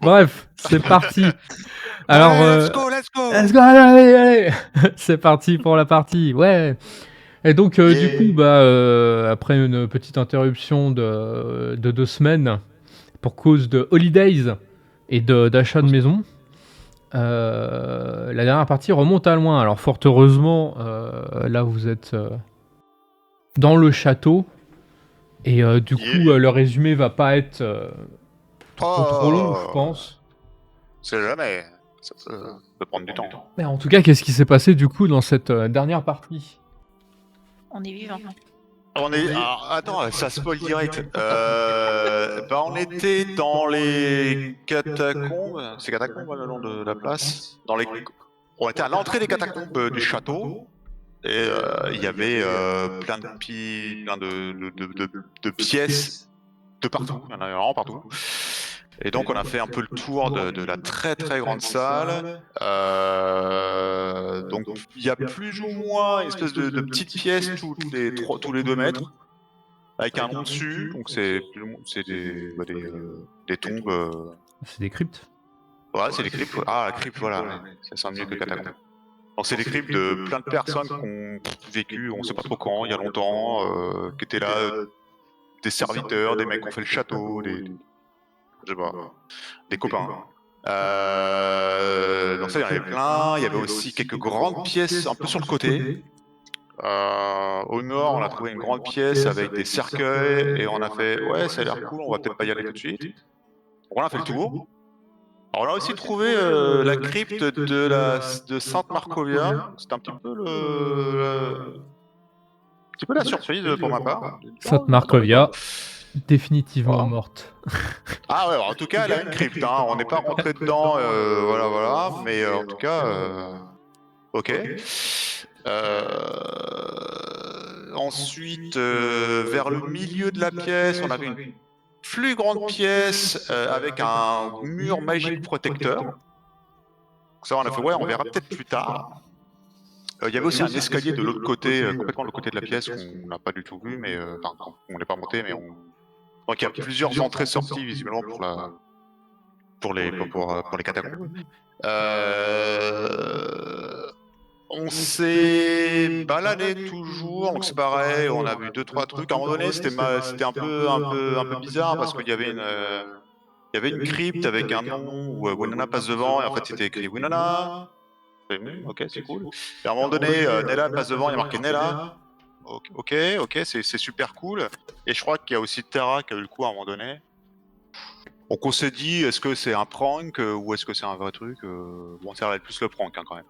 Bref, c'est parti. Alors, Ouais, let's go, let's go. let's go, allez. C'est parti pour la partie, ouais. Et donc, du Yeah. coup, après une petite interruption de 2 semaines pour cause de holidays et d'achat de maison, la dernière partie remonte à loin. Alors, fort heureusement, là, vous êtes dans le château. Et du Yeah. coup, le résumé va pas être trop long, je Oh, pense. c'est jamais. Ça peut prendre du temps. Mais en tout cas, qu'est-ce qui s'est passé du coup dans cette dernière partie? On est vivant. On est. Alors, attends, ça spoil direct. On était dans les catacombes. C'est catacombes le nom de la place. On était à l'entrée des catacombes du château. Et il y avait plein de pièces de partout. Il y en avait vraiment partout. Et donc on a fait un peu le tour de la très très grande salle. Donc il y a plus ou moins une espèce de petites pièces tous les 2 mètres, avec un nom dessus. Donc c'est des tombes. C'est des cryptes. Ouais, c'est des cryptes. Ah, la crypte, voilà. Ouais. Ça sent mieux que catacombe. Donc c'est des cryptes de plein de personnes qui ont vécu, on sait pas trop quand, il y a longtemps, qui étaient là, des serviteurs, des mecs qui ont fait le château, je sais pas, des copains. Donc ça, il y en avait plein. Il y avait aussi quelques grandes pièces un peu sur le côté. Au nord, on a trouvé une grande pièce avec des cercueils et on a fait, ouais, ça a l'air cool, on va peut-être pas y aller tout de suite. Donc on a fait le tour. Alors on a aussi trouvé la crypte de Sainte Marcovia. C'était un petit peu la surprise pour ma part. Sainte Je m'attendais pas. Marcovia, définitivement Voilà. morte. Ah ouais, en tout cas, elle a une crypte. Hein. On n'est pas rentré dedans, voilà. Mais en tout cas, ok. Ensuite, vers le milieu de la pièce, on avait une plus grande pièce avec un mur magique protecteur. Donc ça, on a fait, ouais, on verra peut-être plus tard. Il y avait aussi un escalier de l'autre côté, complètement de l'autre côté de la pièce, qu'on n'a pas du tout vu, mais on n'est pas monté, mais on. Donc il y a plusieurs entrées-sorties visiblement pour les catacombes. On s'est baladé toujours, donc c'est pareil, on a vu 2-3 trucs. À un moment donné, c'était un peu bizarre parce qu'il y avait il y avait une crypte avec un nom où Winona passe devant et en fait c'était écrit Winona. Ok, c'est cool. Et à un moment donné, Nella passe devant, il y a marqué Nella. Ok, c'est super cool. Et je crois qu'il y a aussi Terra qui a eu le coup à un moment donné. Donc on s'est dit, est-ce que c'est un prank ou est-ce que c'est un vrai truc Bon, ça va être plus le prank hein, quand même.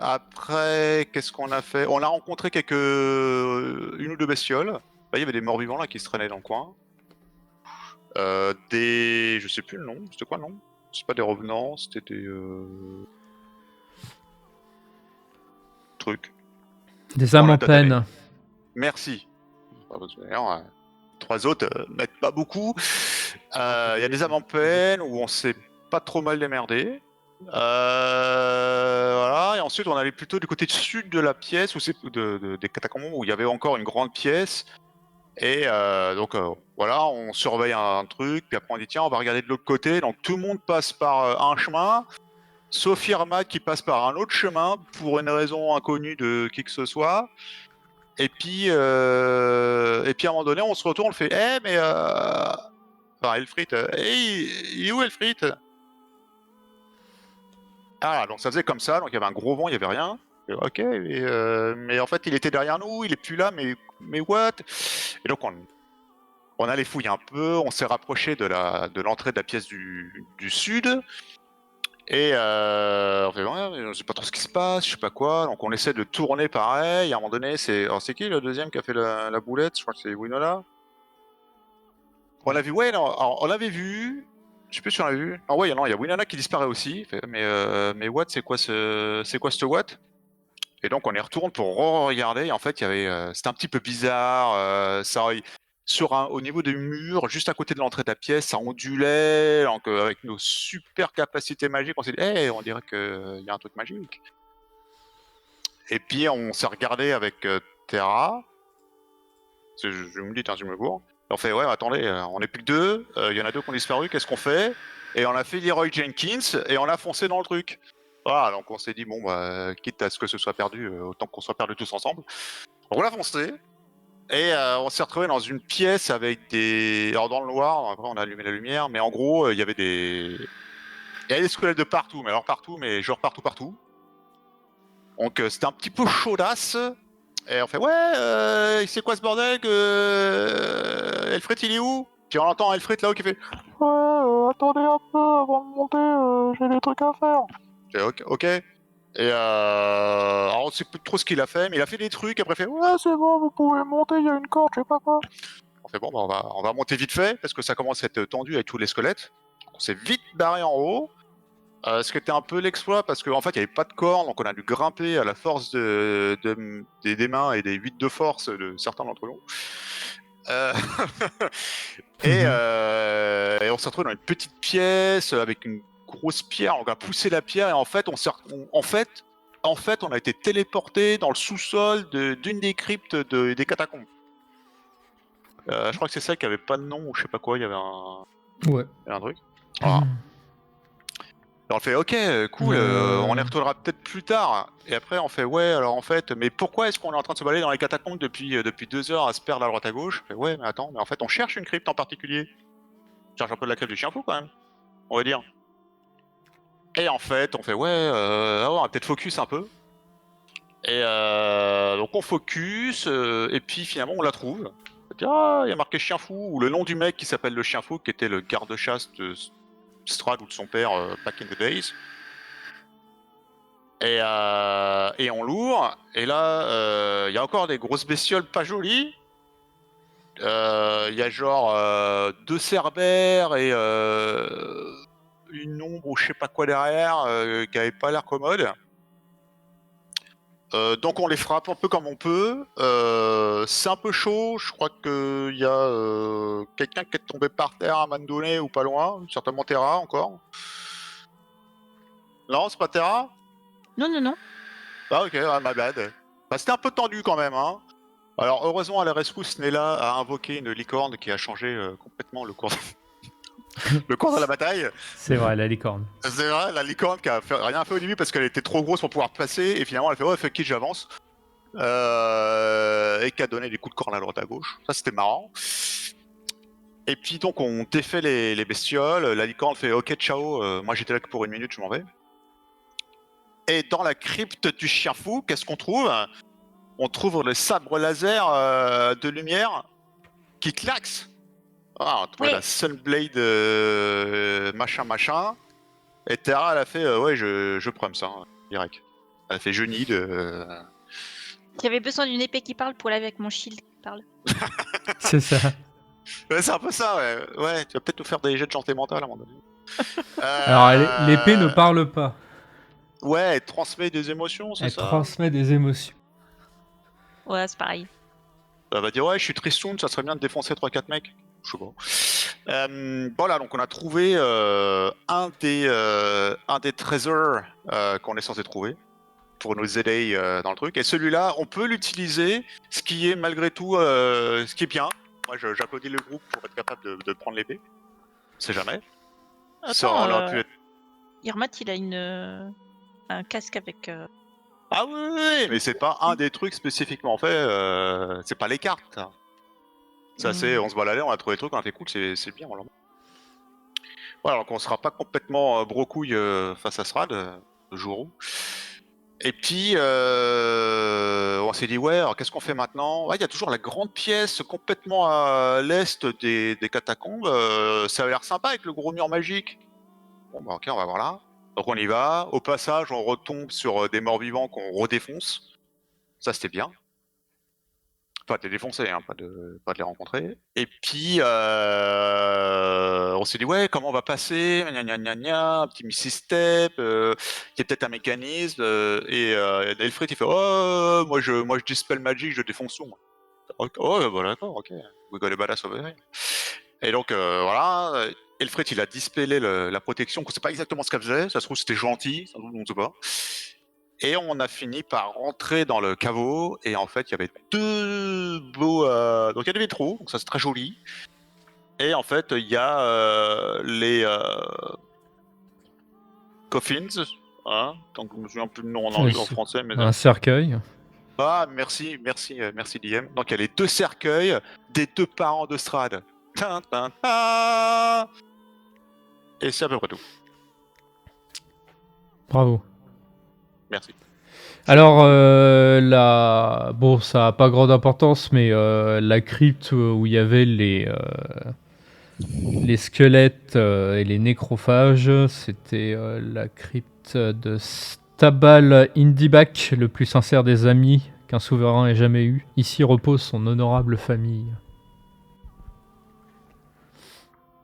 Après, qu'est-ce qu'on a fait? On a rencontré une ou deux bestioles. Là, il y avait des morts-vivants là qui se traînaient dans le coin. Je sais plus le nom. C'était quoi le nom? C'est pas des revenants, c'était des trucs. Des âmes en peine. Merci. 3 autres mettent pas beaucoup. Il y a des âmes en peine où on s'est pas trop mal démerdé. Voilà, et ensuite on allait plutôt du côté sud de la pièce, des catacombes, où il y avait encore une grande pièce. Et donc voilà, on surveille un truc, puis après on dit tiens, on va regarder de l'autre côté. Donc tout le monde passe par un chemin, sauf Irma qui passe par un autre chemin pour une raison inconnue de qui que ce soit. Et puis à un moment donné, on se retourne, on fait mais enfin Elfrit, il est où Elfrit? Ah, donc ça faisait comme ça, donc il y avait un gros vent, il y avait rien. Et, ok, mais en fait il était derrière nous, il est plus là, mais what? Et donc on allait fouiller un peu, on s'est rapproché de l'entrée de la pièce du sud, et on fait ouais, mais je sais pas trop ce qui se passe, je sais pas quoi, donc on essaie de tourner pareil, à un moment donné, alors c'est qui le deuxième qui a fait la boulette? Je crois que c'est Winona. On l'a vu, ouais, non, alors, on l'avait vu, je sais plus si on l'a vu. Ah ouais, non, il y a Winona qui disparaît aussi, fait, mais what, c'est quoi ce what? Et donc on y retourne pour regarder. En fait, c'était un petit peu bizarre. Au niveau des murs, juste à côté de l'entrée de la pièce, ça ondulait. Donc avec nos super capacités magiques, on s'est dit, on dirait qu'il y a un truc magique. Et puis on s'est regardé avec Terra. Je me dis, tiens, je me gourre. Et on fait, ouais, attendez, on est plus que deux, il y en a deux qui ont disparu, qu'est-ce qu'on fait? Et on a fait Leroy Jenkins et on a foncé dans le truc. Voilà, donc on s'est dit, bon, bah, quitte à ce que ce soit perdu, autant qu'on soit perdu tous ensemble. Donc on a foncé et on s'est retrouvé dans une pièce avec des. Alors dans le noir, après on a allumé la lumière, mais en gros, il y avait des. Il y avait des squelettes de partout, mais alors partout, mais genre partout. Donc c'était un petit peu chaudasse. Et on fait ouais, c'est quoi ce bordel que Elfred il est où? Puis on entend Elfred là-haut qui fait ouais, attendez un peu avant de monter, j'ai des trucs à faire. Je fais, ok. Et alors on sait plus trop ce qu'il a fait, mais il a fait des trucs. Après il fait ouais c'est bon, vous pouvez monter, il y a une corde, je sais pas quoi. On fait bon, bah, on va monter vite fait parce que ça commence à être tendu avec tous les squelettes. On s'est vite barré en haut. Ce qui était un peu l'exploit parce qu'en fait il n'y avait pas de corne, donc on a dû grimper à la force des mains et des 8 de force de certains d'entre nous. Euh, et on s'est retrouvé dans une petite pièce avec une grosse pierre, on a poussé la pierre et en fait on a été téléporté dans le sous-sol d'une des cryptes des catacombes. Je crois que c'est celle qui avait pas de nom ou je sais pas quoi, il y avait un truc. Voilà. Alors on fait ok, cool, on y retournera peut-être plus tard. Et après on fait ouais, alors en fait, mais pourquoi est-ce qu'on est en train de se balader dans les catacombes depuis 2 heures à se perdre à droite à gauche? On fait, ouais, mais attends, mais en fait on cherche une crypte en particulier. On cherche un peu de la crypte du chien fou quand même, on va dire. Et en fait on fait ouais, on va peut-être focus un peu. Et donc on focus, et puis finalement on la trouve. On dit, ah, il y a marqué chien fou, ou le nom du mec qui s'appelle le chien fou, qui était le garde-chasse de Strahd ou de son père back in the days. Et on l'ouvre, et là, il y a encore des grosses bestioles pas jolies. Il y a genre 2 cerbères et une ombre ou je sais pas quoi derrière qui avait pas l'air commode. Donc on les frappe un peu comme on peut. C'est un peu chaud, je crois qu'il y a quelqu'un qui est tombé par terre à un moment donné ou pas loin, certainement Terra encore. Non, c'est pas Terra? Non. Ah ok, my bad. Bah, c'était un peu tendu quand même, hein. Alors heureusement, la rescousse Nella a invoqué une licorne qui a changé complètement le cours le cours de la bataille. C'est vrai, la licorne. C'est vrai, la licorne qui a rien fait au début parce qu'elle était trop grosse pour pouvoir passer, et finalement elle fait ouais, fuck it, j'avance. Et qui a donné des coups de corne à droite à gauche. Ça c'était marrant. Et puis donc on défait les bestioles, la licorne fait ok ciao, moi j'étais là que pour 1 minute, je m'en vais. Et dans la crypte du chien fou, qu'est-ce qu'on trouve? On trouve le sabre laser de lumière qui klaxe. Ah, on a trouvé Oui. la Sunblade machin. Et Terra, elle a fait ouais, je prends ça, direct. Elle a fait je need. J'avais besoin d'une épée qui parle pour laver avec mon shield qui parle. C'est ça. Ouais, c'est un peu ça, ouais. Ouais, tu vas peut-être nous faire des jets de santé mentale à un moment donné. Alors, l'épée ne parle pas. Ouais, elle transmet des émotions, c'est Elle ça? transmet des émotions. Ouais, c'est pareil. Elle va dire ouais, je suis tristoun, ça serait bien de défoncer 3-4 mecs. Je sais pas. Voilà, donc on a trouvé un des trésors qu'on est censé trouver pour nous aider dans le truc. Et celui-là, on peut l'utiliser, ce qui est malgré tout, ce qui est bien. Moi, j'applaudis le groupe pour être capable de prendre l'épée. On sait jamais. Ça, Attends, on aurait pu être... Irmat, il a un casque avec... Ah oui, mais c'est pas un des trucs spécifiquement fait. C'est pas les cartes. Ça, c'est, on se baladait, on a trouvé des trucs, on a fait cool, c'est bien. Voilà, donc on sera pas complètement brocouille face à Strahd, le jour où. Et puis, on s'est dit, ouais, alors qu'est-ce qu'on fait maintenant? Ouais, il y a toujours la grande pièce complètement à l'est des catacombes. Ça a l'air sympa avec le gros mur magique. Bon, bah ok, on va voir là. Donc on y va. Au passage, on retombe sur des morts-vivants qu'on redéfonce. Ça, c'était bien. Pas de les défoncer, hein, pas de les rencontrer. Et puis, on s'est dit, ouais, comment on va passer? Gna gna gna gna, un petit Misty-Step, il y a peut-être un mécanisme. Et Elfrid, il fait, oh, moi je dispel magic, je défonce tout. Moi. Oh, bah, d'accord, ok. We got a badass over here. Et donc, voilà. Elfrid, il a dispellé la protection, on sait pas exactement ce qu'elle faisait. Ça se trouve, c'était gentil, ça se trouve, on ne sait pas. Et on a fini par rentrer dans le caveau, et en fait, il y avait deux beaux... Donc il y a des vitraux, donc ça c'est très joli. Et en fait, il y a les coffins, hein, donc je me souviens plus le nom en, Oui, en français, mais... un cercueil. Ah, merci, merci, merci DM. Donc il y a les deux cercueils des deux parents de Strad. Tin, tin, tin. Et c'est à peu près tout. Bravo. Merci. Alors, bon, ça a pas grande importance, mais la crypte où il y avait les squelettes et les nécrophages, c'était la crypte de Stabal Indibak, le plus sincère des amis qu'un souverain ait jamais eu. Ici repose son honorable famille.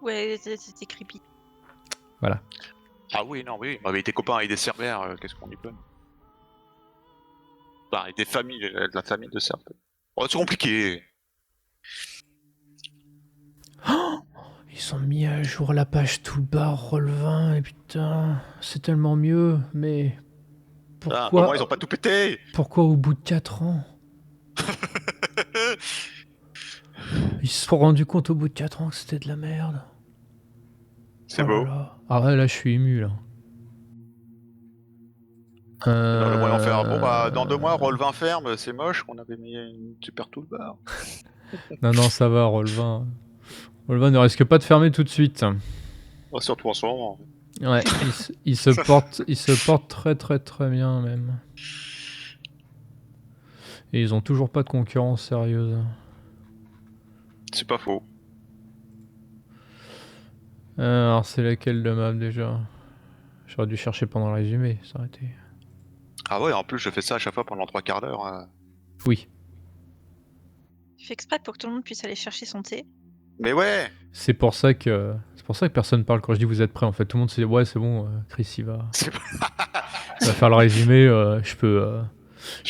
Ouais, c'était creepy. Voilà. Ah oui, non, oui, on avait été copains avec des cerbères, qu'est-ce qu'on y peut. Enfin, avec des familles, de la famille de cerbères. Oh, c'est compliqué. Ils ont mis à jour la page toolbar Roll20 et putain, c'est tellement mieux, mais Ah, au moins, ils ont pourquoi, pas tout pété. pourquoi au bout de 4 ans? Ils se sont rendus compte au bout de 4 ans que c'était de la merde. C'est Oh là beau. là. Ah ouais, là je suis ému là. Dans le moyen faire. Bon, bah, dans 2 mois, Roll20 ferme, c'est moche, on avait mis une super toolbar. Non, non, ça va, Roll20. Roll20 ne risque pas de fermer tout de suite. Oh, surtout en ce moment. Ouais, il se porte très très très bien même. Et ils ont toujours pas de concurrence sérieuse. C'est pas faux. Alors c'est laquelle de map déjà? J'aurais dû chercher pendant le résumé, ça aurait été... Ah ouais, en plus, je fais ça à chaque fois pendant 3 quarts d'heure. Oui, Tu fais exprès pour que tout le monde puisse aller chercher son thé. Mais ouais, c'est pour ça que personne parle quand je dis vous êtes prêts. En fait, tout le monde se dit ouais c'est bon, Chris il va c'est... faire le résumé. Je je peux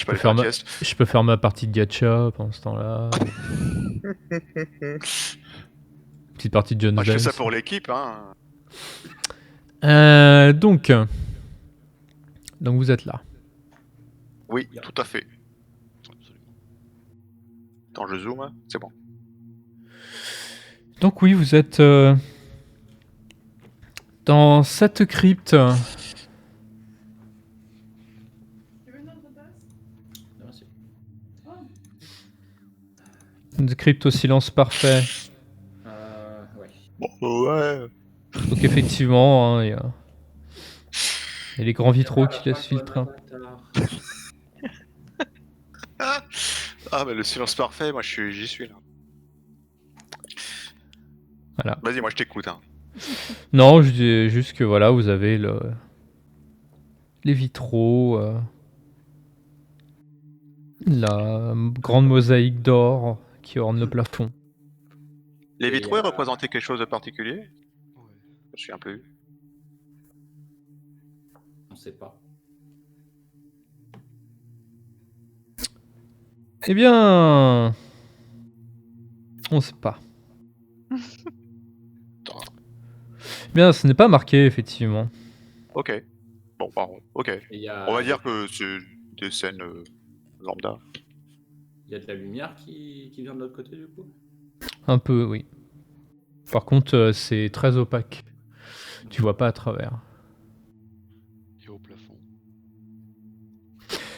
peux aller faire faire une ma sieste. je peux faire ma partie de gacha pendant ce temps-là. Petite partie de Jones Moi, je fais ça Dance. pour l'équipe, hein. Donc vous êtes là. Oui, tout à fait. Attends, je zoome, hein. C'est bon. Donc oui, vous êtes dans cette crypte. Une crypte au silence parfait. Ouais. Bon, ouais. Donc effectivement, hein, il y a les grands vitraux qui laissent filtrer un peu. Ah, mais le silence parfait, moi, j'y suis, là. Voilà. Vas-y, moi, je t'écoute, hein. Non, je dis juste que voilà, vous avez les vitraux, la grande mosaïque d'or qui orne le plafond. Les Et, vitraux, ils représentaient quelque chose de particulier? Ouais, Je suis un peu... on sait pas. Eh bien, on sait pas. Eh bien, ce n'est pas marqué effectivement. Ok. Bon, pardon. Ok. Et il y a, On va dire que c'est des scènes lambda. il y a de la lumière qui vient de l'autre côté du coup. Un peu, oui. Par contre, c'est très opaque. Tu vois pas à travers. Et au plafond.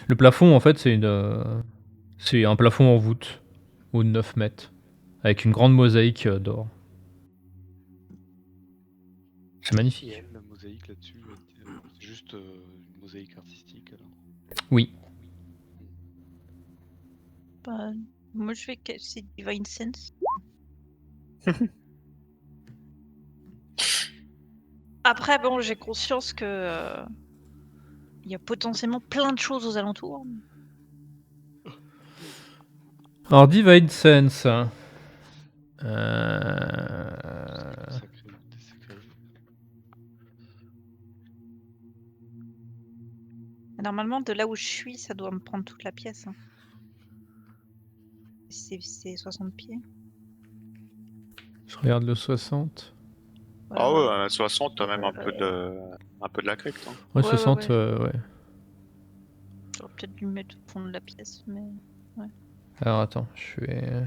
Le plafond, en fait, c'est un plafond en voûte, haut de 9 mètres, avec une grande mosaïque d'or. C'est magnifique. Et la mosaïque là-dessus, c'est juste une mosaïque artistique alors. Oui. Bah, moi, je fais que c'est Divine Sense. Après, bon, j'ai conscience que il y a potentiellement plein de choses aux alentours. Alors, Divine Sense. Des sacrés. Normalement, de là où je suis, ça doit me prendre toute la pièce. Hein. C'est 60 pieds. Je regarde le 60. Ah ouais, 60, t'as même un peu de la crypte. Hein. Ouais, Ouais, 60, ouais. ouais. peut-être dû mettre au fond de la pièce, mais... Alors attends, je vais...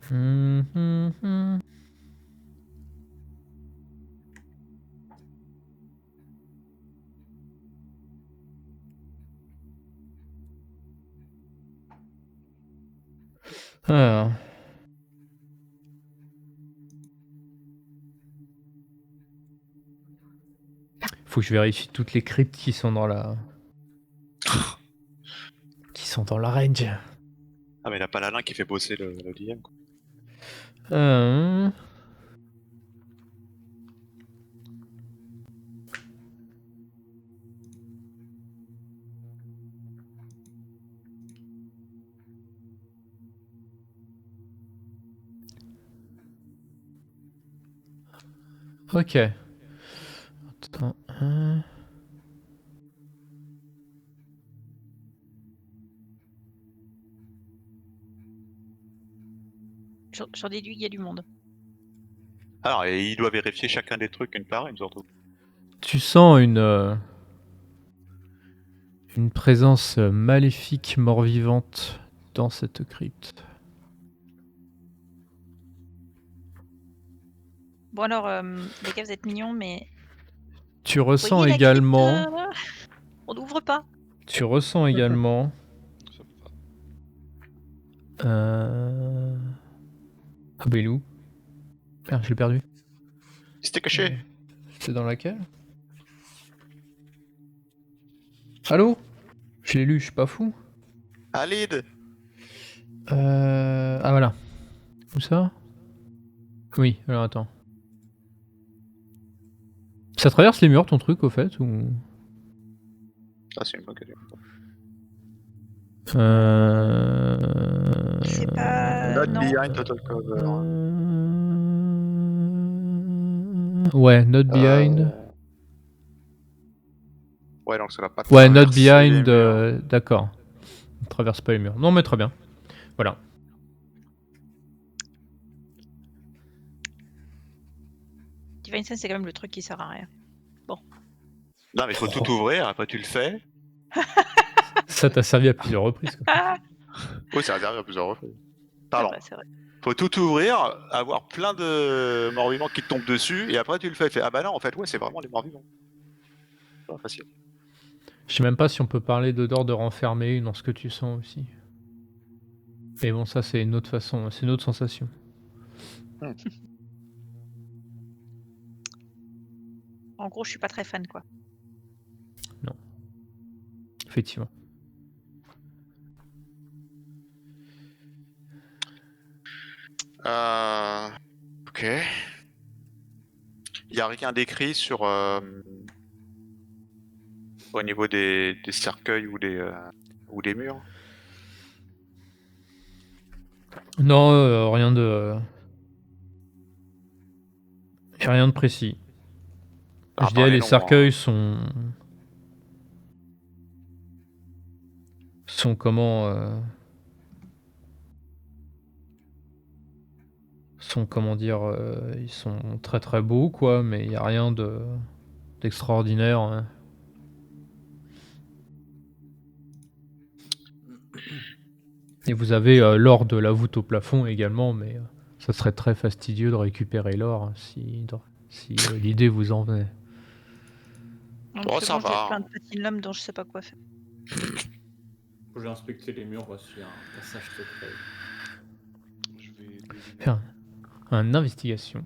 Hum, hum, hum. Alors. Faut que je vérifie toutes les cryptes qui sont dans la... qui sont dans la range. Ah, mais il a pas l'Alain qui fait bosser le DM, quoi. Ok. Attends. J'en déduis qu'il y a du monde. Alors, et il doit vérifier chacun des trucs une par une, surtout. Tu sens une présence maléfique mort-vivante dans cette crypte. Bon alors, les gars, vous êtes mignons, mais... Tu ressens Voyez la également... crypte, on n'ouvre pas. Tu ressens également... Ça me va. Ah bah il est où? Merde, je l'ai perdu. C'était caché. C'est dans laquelle? Allô? Je l'ai lu, je suis pas fou. Alid. Ah voilà. Où ça? Oui, alors attends. Ça traverse les murs ton truc au fait ou... Ah, c'est une bonne question. C'est pas... Not non. behind total cover. Ouais, not behind. Ouais, donc ça va pas Ouais, not traverser les behind, murs. d'accord. On traverse pas les murs. Non mais très bien. Voilà. Divine Sense, c'est quand même le truc qui sert à rien. Non, mais il faut tout ouvrir, après tu le fais. Ça t'a servi à plusieurs reprises quoi. Ah, Oui, ça va servir à plusieurs reprises. c'est Pardon. vrai, c'est vrai. Faut tout ouvrir, avoir plein de morts-vivants qui te tombent dessus, et après tu le fais. Ah bah non, en fait, ouais, c'est vraiment des morts-vivants. C'est pas facile. Je sais même pas si on peut parler d'odeur de renfermer dans ce que tu sens aussi. Mais bon, ça c'est une autre façon, c'est une autre sensation. En gros, je suis pas très fan, quoi. Effectivement. Ok. Il n'y a rien d'écrit sur au niveau des cercueils ou des murs. Non, rien de... y a rien de précis. À Je part dirais les noms, cercueils hein. sont comment sont comment dire ils sont très très beaux quoi, mais il y a rien d'extraordinaire. Hein. Et vous avez l'or de la voûte au plafond également, mais ça serait très fastidieux de récupérer l'or hein, si l'idée vous en venait. Donc, Oh, c'est ça bon, j'ai va. plein de petits lames dont je sais pas quoi faire. J'ai inspecté les murs, voici un passage secret. Je vais deviner. Faire un investigation.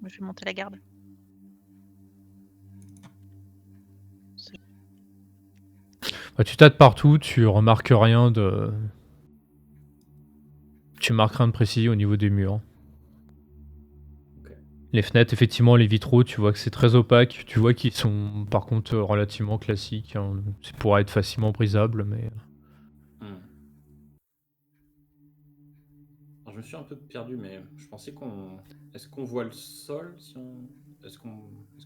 Je vais monter la garde. Bah, tu tâtes partout, tu remarques rien de... Tu marques rien de précis au niveau des murs. Ok. Les fenêtres, effectivement, les vitraux, tu vois que c'est très opaque. Tu vois qu'ils sont par contre relativement classiques. Hein. C'est pour être facilement brisable, mais... Alors, je me suis un peu perdu, mais je pensais qu'on... Est-ce qu'on voit le sol si on... Est-ce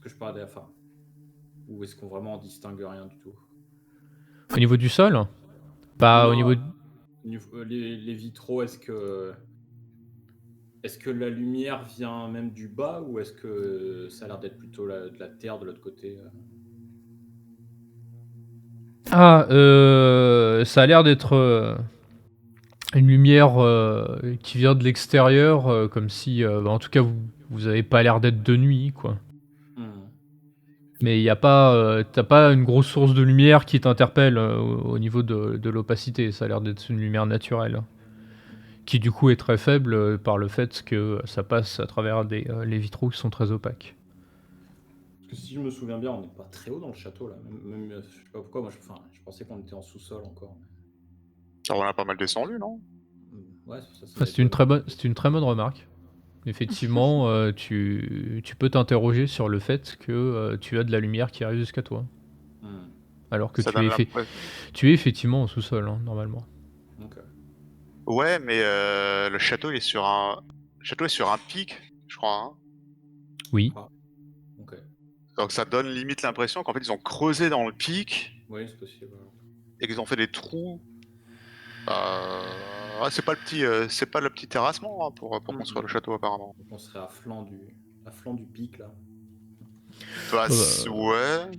que je peux aller à la fin? Ou est-ce qu'on vraiment distingue rien du tout? Au niveau du sol, bah Non, au niveau... les vitraux, est-ce que... Est-ce que la lumière vient même du bas ou est-ce que ça a l'air d'être plutôt de la terre de l'autre côté Ah, ça a l'air d'être une lumière qui vient de l'extérieur, comme si, en tout cas, vous avez pas l'air d'être de nuit, quoi. Mais il y a pas, t'as pas une grosse source de lumière qui t'interpelle au niveau de l'opacité. Ça a l'air d'être une lumière naturelle, qui du coup est très faible par le fait que ça passe à travers les vitraux qui sont très opaques. Parce que si je me souviens bien, on n'est pas très haut dans le château là. Même, je sais pas pourquoi, moi je pensais qu'on était en sous-sol encore. Ça, on a pas mal descendu, non? Ouais, ça C'est une très bonne remarque. Effectivement, tu peux t'interroger sur le fait que tu as de la lumière qui arrive jusqu'à toi. Alors que Ça donne tu es effectivement au sous-sol, hein, normalement. Ok. Ouais, mais le château est sur un pic, je crois. Hein. Oui. Ok. Donc ça donne limite l'impression qu'en fait ils ont creusé dans le pic Oui, c'est possible. et qu'ils ont fait des trous. C'est pas le petit terrassement hein, pour construire le château apparemment. Donc on serait à flanc du pic là. Bah, ouais,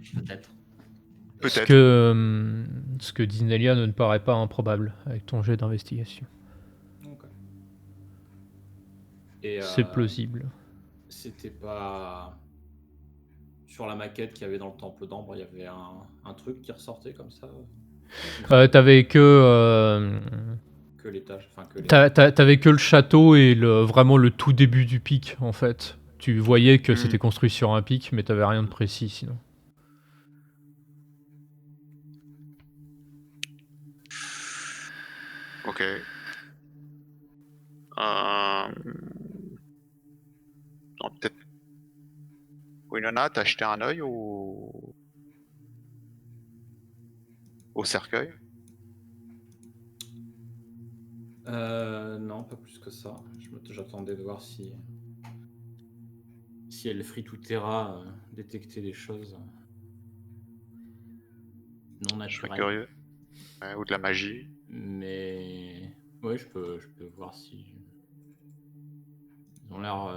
Peut-être. Ce que dit Nelia ne paraît pas improbable avec ton jet d'investigation. Ok. Et c'est plausible. C'était pas sur la maquette qu'il y avait dans le temple d'Ambre, il y avait un truc qui ressortait comme ça. T'avais que l'étage, t'avais que le château et vraiment le tout début du pic en fait. Tu voyais que c'était construit sur un pic, mais t'avais rien de précis sinon. Ok. Non, peut-être. Winona, t'as acheté un œil au cercueil? Non, pas plus que ça. J'attendais de voir si elle Free Terra détectait des choses non naturelles. Je serais curieux. Ouais, ou de la magie. Mais ouais, je peux voir si ils ont l'air.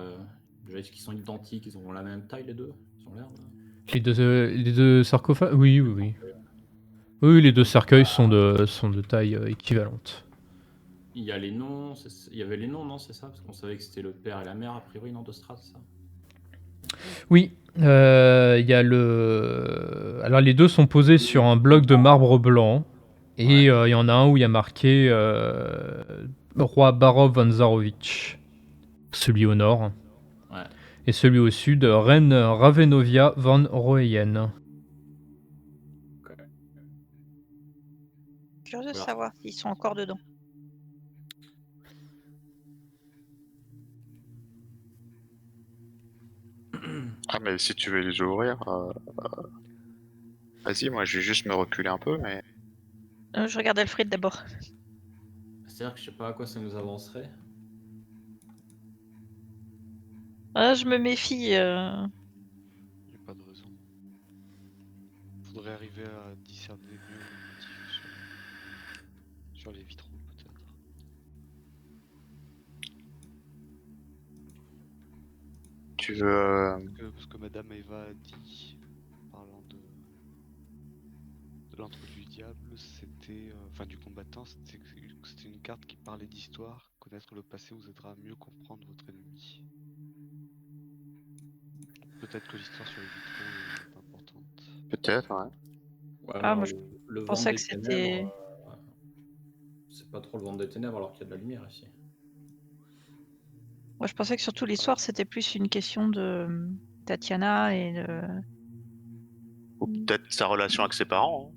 Déjà, est-ce qu'ils sont identiques? Ils ont la même taille les deux? Ils ont l'air. Les deux sarcophages, oui. Oui, les deux cercueils sont de taille équivalente. Il y a les noms, il y avait les noms, non, c'est ça? Parce qu'on savait que c'était le père et la mère, a priori, non, de Strat, c'est ça? Oui, il y a le. Alors les deux sont posés sur un bloc de marbre blanc, et il y en a un où il y a marqué Roi Barov von Zarovich, celui au nord, et celui au sud, Reine Ravenovia von Royen. Curieux de savoir s'ils sont encore dedans. Ah mais si tu veux les ouvrir, vas-y, moi je vais juste me reculer un peu, mais... Je regarde Alfred d'abord. C'est-à-dire que je sais pas à quoi ça nous avancerait. Je me méfie. Il n'y a pas de raison. Faudrait arriver à discerner mieux le motif sur les vitraux peut-être. Tu veux... Parce que Madame Eva a dit, parlant de l'entre du diable, c'était... enfin du combattant, c'était une carte qui parlait d'histoire. Connaître le passé vous aidera à mieux comprendre votre ennemi. Peut-être que l'histoire sur les vitraux est importante. Peut-être, ouais. Moi je pensais que c'était... C'est pas trop le ventre des ténèbres alors qu'il y a de la lumière ici. Moi je pensais que surtout l'histoire c'était plus une question de Tatiana et de... Ou peut-être sa relation avec ses parents. Hein.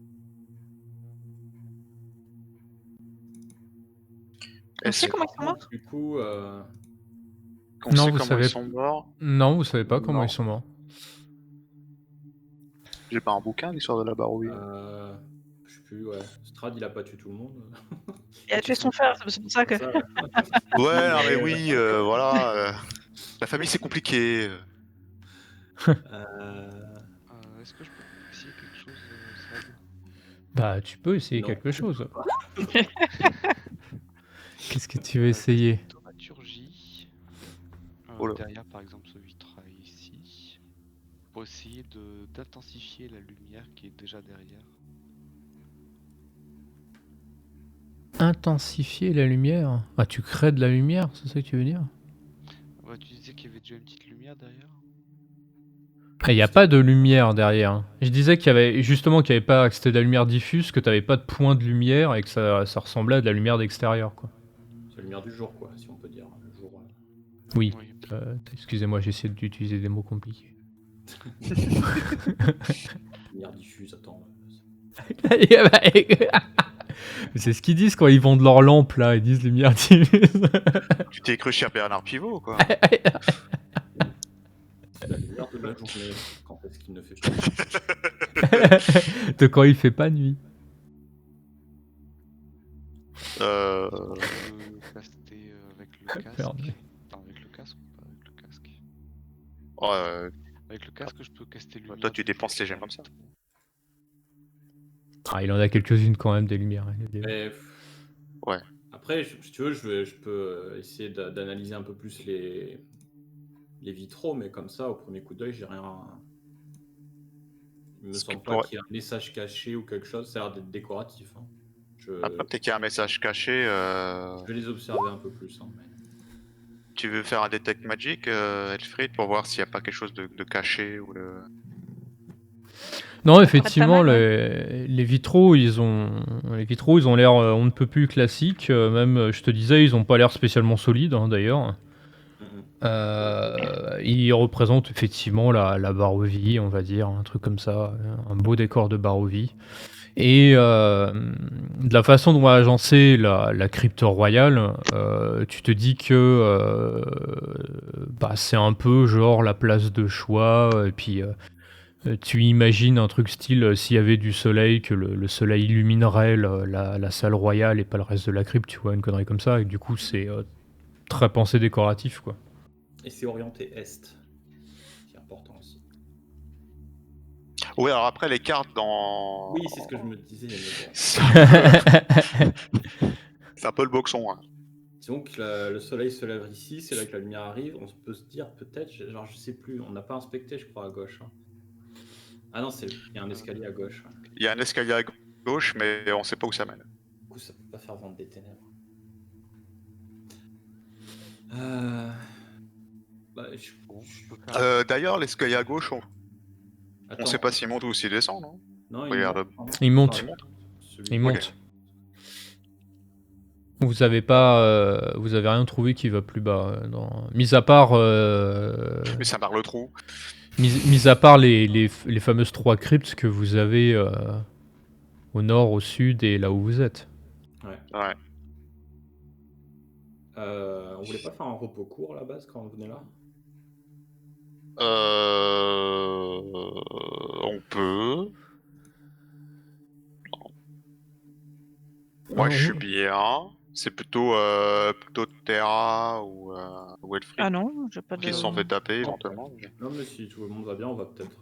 On sait comment ils sont morts? Du coup... On sait comment ils sont morts? Non, vous savez pas comment ils sont morts. J'ai pas un bouquin, l'histoire de la barouille. Je sais plus, ouais. Strad, il a pas tué tout le monde. Il a tué son frère, c'est pour ça que... Ouais, non mais oui, voilà. La famille c'est compliqué. Est-ce que je peux essayer quelque chose, Strad? Bah, tu peux essayer quelque chose. Qu'est-ce que tu veux essayer? Thaumaturgie. Oh là. derrière par exemple ce vitrail ici, pour essayer d'intensifier la lumière qui est déjà derrière. Intensifier la lumière. Ah, tu crées de la lumière, c'est ça que tu veux dire? Ouais, tu disais qu'il y avait déjà une petite lumière derrière. Il n'y a pas de lumière derrière. Je disais qu'il y avait justement qu'il y avait pas, que c'était de la lumière diffuse, que tu n'avais pas de point de lumière et que ça ressemblait à de la lumière d'extérieur, quoi. C'est la lumière du jour, quoi, si on peut dire. Le jour. Oui. Oui. Excusez-moi, j'essaie d'utiliser des mots compliqués. Lumière diffuse, attends. C'est ce qu'ils disent quand ils vendent leurs lampes là, ils disent lumière diffuse. Tu t'es cru cher Bernard Pivot, quoi. C'est la lumière de la journée. Quand est-ce qu'il ne fait pas? De quand il fait pas nuit. Euh... Je peux caster avec le casque. Merde. Enfin, avec le casque ou pas avec le casque. ouais, Avec le casque, je peux caster lumière. toi, tu du dépenses jour tes gemmes comme ça. Ah, il en a quelques-unes quand même des lumières. Mais, Ouais. Après, si tu veux, je peux essayer d'analyser un peu plus les vitraux, mais comme ça, au premier coup d'œil, j'ai rien. Il me Ce qui semble pas pourrait- qu'il y ait un message caché ou quelque chose. Ça a l'air d'être décoratif. Hein. Après, peut-être qu'il y a un message caché. Je vais les observer un peu plus. Hein, mais... Tu veux faire un Detect Magic, Elfried, pour voir s'il n'y a pas quelque chose de caché ou de... Non, effectivement, mal, les vitraux, ils ont l'air on ne peut plus classiques. Même, je te disais, ils ont pas l'air spécialement solides, hein, d'ailleurs. Ils représentent effectivement la Barovie, on va dire, un truc comme ça, un beau décor de Barovie. Et de la façon dont on a agencé la crypte royale, tu te dis que c'est un peu genre la place de choix, et puis tu imagines un truc style s'il y avait du soleil, que le soleil illuminerait la salle royale et pas le reste de la crypte, tu vois, une connerie comme ça, et du coup c'est très pensé décoratif, quoi. Et c'est orienté est. C'est important aussi. Oui, alors après, les cartes dans... Oui, c'est ce que je me disais. Mais bon. C'est un peu le boxon, hein. Disons que le soleil se lève ici, c'est là que la lumière arrive. On peut se dire peut-être, genre je sais plus, on n'a pas inspecté, je crois, à gauche. Hein. Ah non, il y a un escalier à gauche. Hein. Il y a un escalier à gauche, mais on sait pas où ça mène. Du coup, ça peut pas faire vendre des ténèbres. Je peux faire D'ailleurs, l'escalier à gauche, on Attends. sait pas s'il monte ou s'il descend, non? Non, Regarde. Il monte. Enfin, Il Ok. monte. Vous avez rien trouvé qui va plus bas, mis à part Mais ça barre le trou. mis à part les fameuses 3 cryptes que vous avez au nord, au sud et là où vous êtes. Ouais. On voulait pas faire un repos court à la base quand on venait là? On peut. Moi, je suis bien. C'est plutôt Terra ou Elfried Ah non, j'ai pas de. qui se sont fait taper éventuellement. Non, mais si tout le monde va bien, on va peut-être.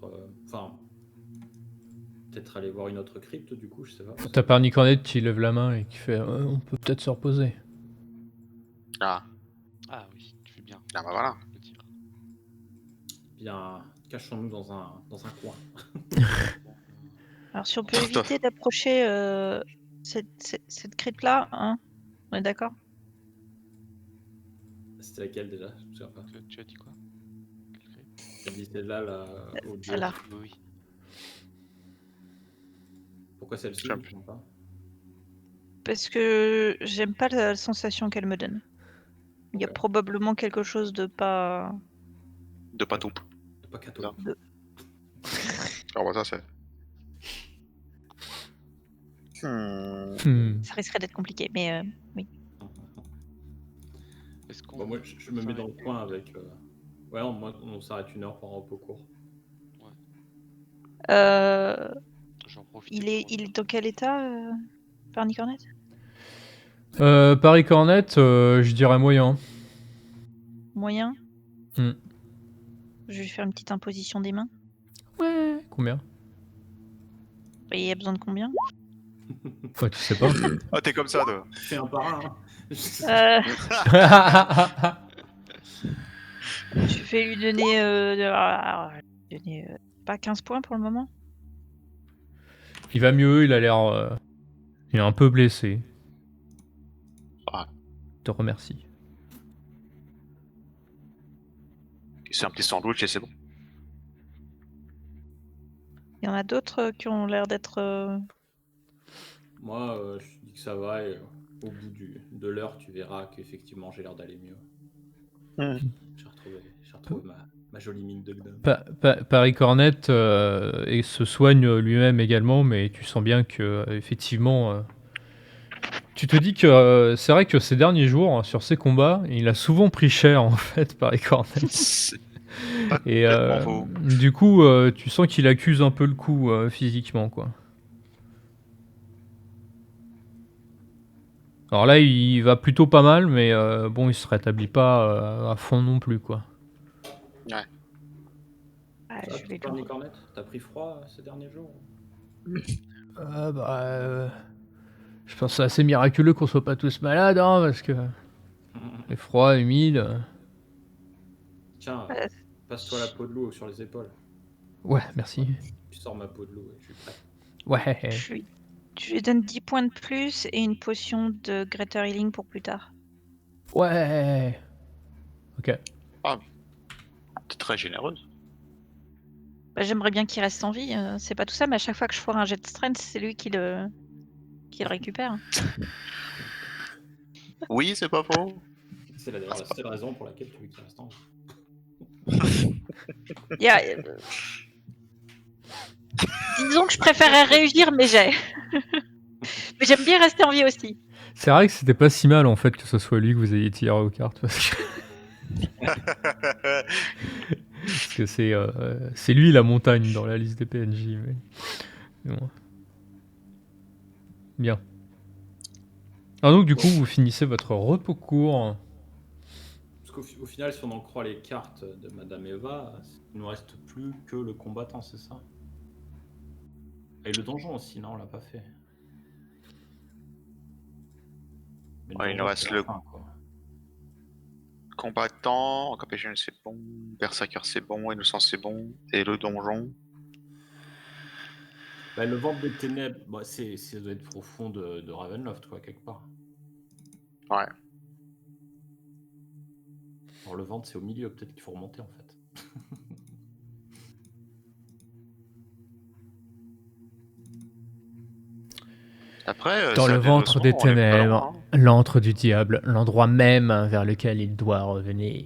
Peut-être aller voir une autre crypte du coup, je sais pas. T'as Parnicornet qui lève la main et qui fait on peut peut-être se reposer. Ah, oui, tu fais bien. ah bah voilà. de le dire. Bien, cachons-nous dans un coin. Alors si on peut éviter d'approcher cette crypte-là, hein, on est d'accord? C'était laquelle déjà? Je me souviens pas. Tu as dit quoi? Quelle crypte? Elle dit celle-là, au Celle-là. Oui. Pourquoi celle-ci? J'aime Je comprends pas. Parce que j'aime pas la sensation qu'elle me donne. Il y a Ok. probablement quelque chose de pas. De pas tout. Pas catholique. Alors, ça, c'est. Ça risquerait d'être compliqué, mais oui. Est-ce qu'on... Bon, moi, je me mets dans le coin avec. Ouais, on s'arrête 1 heure pour un repos court. J'en profite. Il est dans quel état, Parnicornet? Paris Cornet, je dirais moyen. Moyen? Hmm. Je vais lui faire une petite imposition des mains. Ouais. Combien? Et il y a besoin de combien? Ouais, tu sais pas. Ah, t'es comme ça, toi. Fais un par un. Hein. Je vais lui donner, pas 15 points pour le moment. Il va mieux, il a l'air... il est un peu blessé. Ah. Je te remercie. C'est un petit sandwich et c'est bon. Il y en a d'autres qui ont l'air d'être. Moi, je dis que ça va et au bout de l'heure, tu verras qu'effectivement, j'ai l'air d'aller mieux. J'ai retrouvé ma jolie mine de gnome. Paris Cornette et se soigne lui-même également, mais tu sens bien que effectivement, tu te dis que c'est vrai que ces derniers jours sur ces combats, il a souvent pris cher en fait, Paris Cornette. C'est pas Et complètement faux. du coup, tu sens qu'il accuse un peu le coup physiquement, quoi. Alors là, il va plutôt pas mal, mais bon, il se rétablit pas à fond non plus, quoi. Ah, Ça va, je vais Paris lui- Cornette, t'as pris froid ces derniers jours? Je pense que c'est assez miraculeux qu'on soit pas tous malades, hein, parce que c'est froid, humide. Tiens, Ouais. passe-toi la peau de loup sur les épaules. Ouais, merci. Tu sors ma peau de loup et je suis prêt. Ouais. je lui donne 10 points de plus et une potion de Greater Healing pour plus tard. Ouais. Ok. T'es très généreuse. Bah, j'aimerais bien qu'il reste en vie. C'est pas tout ça, mais à chaque fois que je ferai un jet de strength, c'est lui qui le récupère. Oui, c'est pas faux. C'est d'ailleurs la seule raison pour laquelle tu veux qu'il reste en vie. Il y a, disons que je préférerais réagir, mais mais j'aime bien rester en vie aussi. C'est vrai que c'était pas si mal en fait que ce soit lui que vous ayez tiré aux cartes parce que c'est lui la montagne dans la liste des PNJ. Mais bon. Bien. Alors donc du coup vous finissez votre repos court. Parce qu'au final, si on en croit les cartes de Madame Eva, il nous reste plus que le combattant, c'est ça? Et le donjon aussi, non, on l'a pas fait. Mais Ouais, il nous donjon, reste c'est la le- fin, quoi. Combattant, Occupation c'est bon, Berserker c'est bon, Innocent c'est bon, et le donjon. Bah, le ventre des ténèbres, bah, ça doit être profond de Ravenloft, quoi, quelque part. Ouais. Alors le ventre, c'est au milieu, peut-être qu'il faut remonter, en fait. Après, Dans c'est le un ventre défaussement, des on est pas ténèbres, loin, hein. l'antre du diable, l'endroit même vers lequel il doit revenir.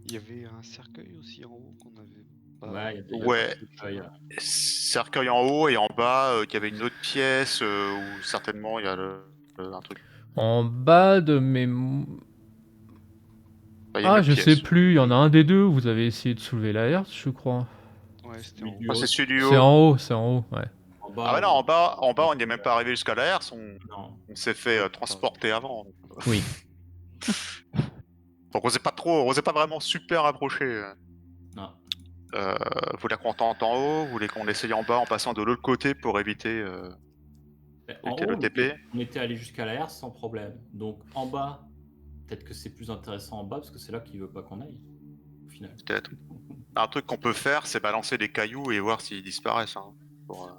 Il y avait un cercueil aussi en haut qu'on avait pas. Ouais, il y a Ouais. des feuilles. Cercueil en haut et en bas, il y avait une autre pièce où certainement il y a un truc. En bas de mes... Enfin, il y a une Ah, autre je sais pièce. plus, il y en a un des deux, vous avez essayé de soulever la herse, je crois. Ouais, c'était Celui en du haut. Ah, c'est haut. celui du C'est haut. en haut, ouais. En bas, Ah ouais, non, en bas, on n'est même pas arrivé jusqu'à la herse, Non. on s'est fait Ouais, transporter avant. Oui. Donc on s'est pas vraiment super approché. Non. Vous voulez qu'on tente en haut, vous voulez qu'on essaye en bas en passant de l'autre côté pour éviter En le haut, TP. on était allé jusqu'à la herse sans problème. Donc en bas, peut-être que c'est plus intéressant en bas parce que c'est là qu'il veut pas qu'on aille. Au final. Peut-être. Un truc qu'on peut faire, c'est balancer des cailloux et voir s'ils disparaissent. Hein,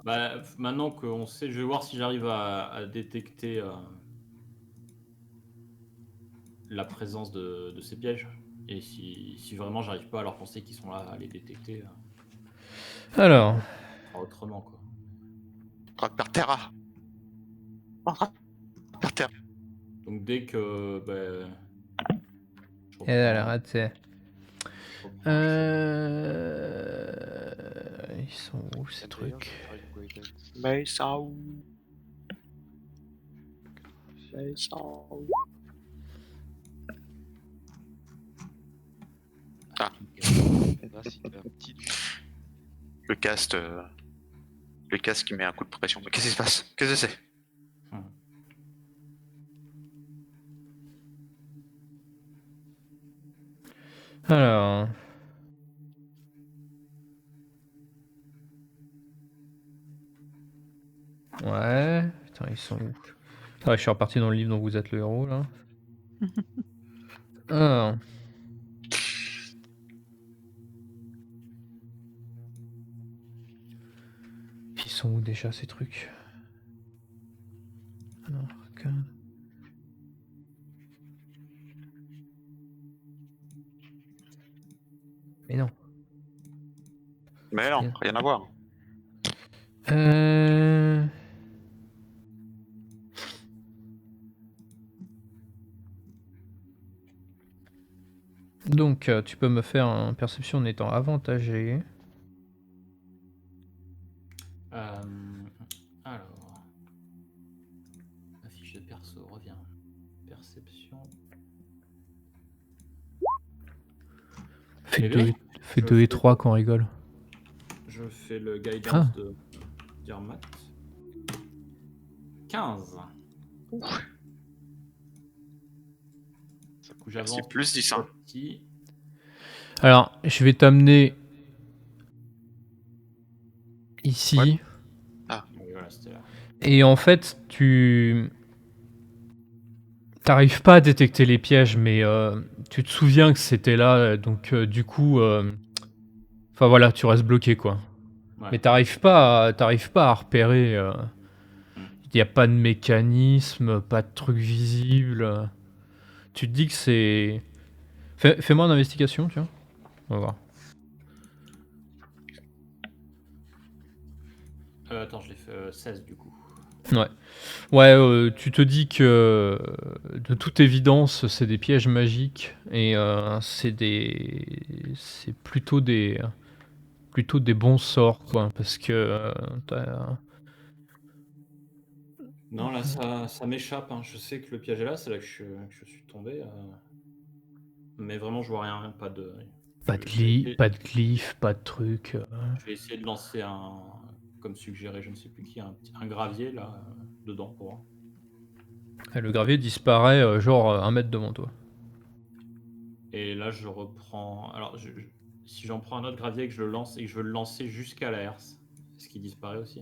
Bah, maintenant qu'on sait, je vais voir si j'arrive à détecter la présence de ces pièges. Et si vraiment j'arrive pas à leur penser qu'ils sont là à les détecter, Alors, on fera autrement, quoi. par terre. Par terre. Donc dès que. je reprends- et alors, attends. je reprends- Ils sont où ces Et d'ailleurs, trucs? je vais faire une guidance. Mais ils sont où? Ils sont où? Là, si t'as un petit doute. Le cast qui met un coup de pression. Mais qu'est-ce qui se passe? Qu'est-ce que c'est? Alors... Ouais... Putain, ils sont où? Ah, je suis reparti dans le livre dont vous êtes le héros, là. Alors... sont où déjà ces trucs? Alors, mais non. Mais non, Bien. rien à voir. Donc, tu peux me faire un perception en étant avantagé. Alors, la fiche de perso revient. Perception. Fais Eh 2 bien, fais je 2 et fais- 3 qu'on rigole. Je fais le guidance Ah. de Zermatt. 15. Du coup, Merci, j'avance plus 10. Hein. petit. Alors, je vais t'amener ici. Ouais. Oui, voilà, c'était là. Et en fait, tu t'arrives pas à détecter les pièges, mais tu te souviens que c'était là, donc du coup, enfin voilà, tu restes bloqué quoi. Ouais. Mais t'arrives pas à repérer. Il n'y a pas de mécanisme, pas de truc visible. Tu te dis que c'est. Fais-moi une investigation, tu vois. On va voir. Attends, je l'ai fait 16 du coup. Ouais, tu te dis que de toute évidence, c'est des pièges magiques et c'est plutôt des bons sorts quoi, parce que Non, là, ça m'échappe. Hein. Je sais que le piège est là, c'est là que je suis tombé. Mais vraiment, je vois rien. Pas de pas de glyphes, pas de trucs. Je vais essayer de lancer comme suggéré, je ne sais plus qui, un gravier là, dedans pour voir. Le gravier disparaît genre 1 mètre devant toi. Et là, je reprends. Alors, si j'en prends un autre gravier et que je le lance et que je veux le lancer jusqu'à la herse, est-ce qu'il disparaît aussi?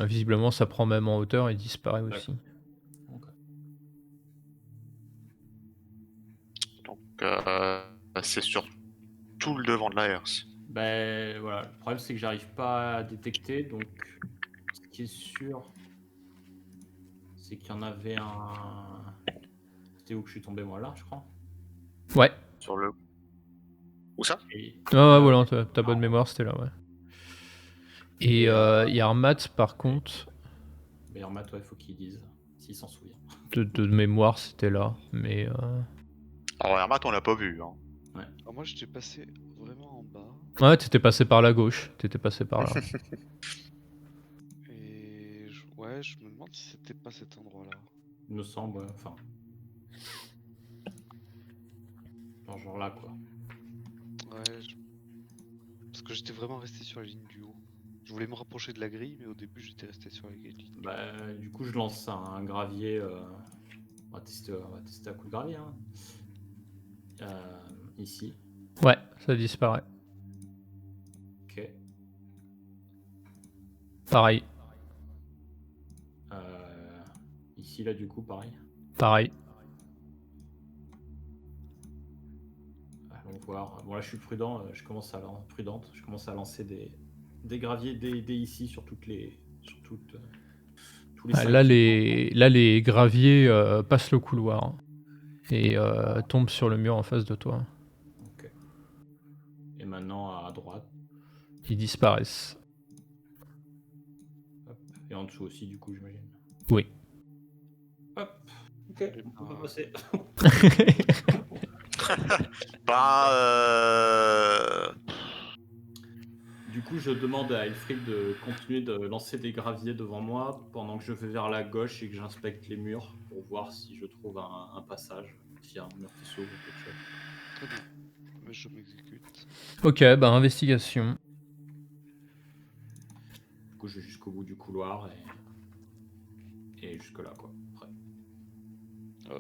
Visiblement, ça prend même en hauteur et disparaît aussi. Ok. Donc, c'est sur tout le devant de la herse. Ben voilà, le problème c'est que j'arrive pas à détecter, donc ce qui est sûr, c'est qu'il y en avait un. C'était où que je suis tombé moi là, je crois. Ouais. Sur le. Où ça? Et Ouais, là, voilà, ta bonne mémoire, c'était là, ouais. Et Yarmat, par contre, Mais en maths, il faut qu'il dise, s'il s'en souvient. de mémoire, c'était là, mais Alors, Hermat, on l'a pas vu. Hein. Alors moi j'étais passé vraiment en bas ouais, t'étais passé par la gauche, t'étais passé par là. et ouais, je me demande si c'était pas cet endroit-là. Il me semble, ouais, enfin. Genre là, quoi. Ouais, parce que j'étais vraiment resté sur la ligne du haut. Je voulais me rapprocher de la grille, mais au début j'étais resté sur la grille. Bah, du coup, je lance un gravier. On va tester un coup de gravier. Hein. Ici. Ouais, ça disparaît. Ok. Pareil, Ici, là, du coup, pareil. pareil. Allons voir. Bon, là, je suis prudent. Je commence à lancer des graviers dès ici sur tous les Ah, 5 là, pieds. les graviers passent le couloir et tombent sur le mur en face de toi. Ok. Et maintenant, à droite. Ils disparaissent. Hop. Et en dessous aussi, du coup, j'imagine. Oui. Hop. Ok. On va passer. Bah, Du coup, je demande à Elfried de continuer de lancer des graviers devant moi pendant que je vais vers la gauche et que j'inspecte les murs pour voir si je trouve un passage, s'il y a un mur qui s'ouvre ou quelque chose. Très bien, mais je m'exécute. Ok, bah investigation. Du coup, je vais jusqu'au bout du couloir et jusque là, quoi. Après,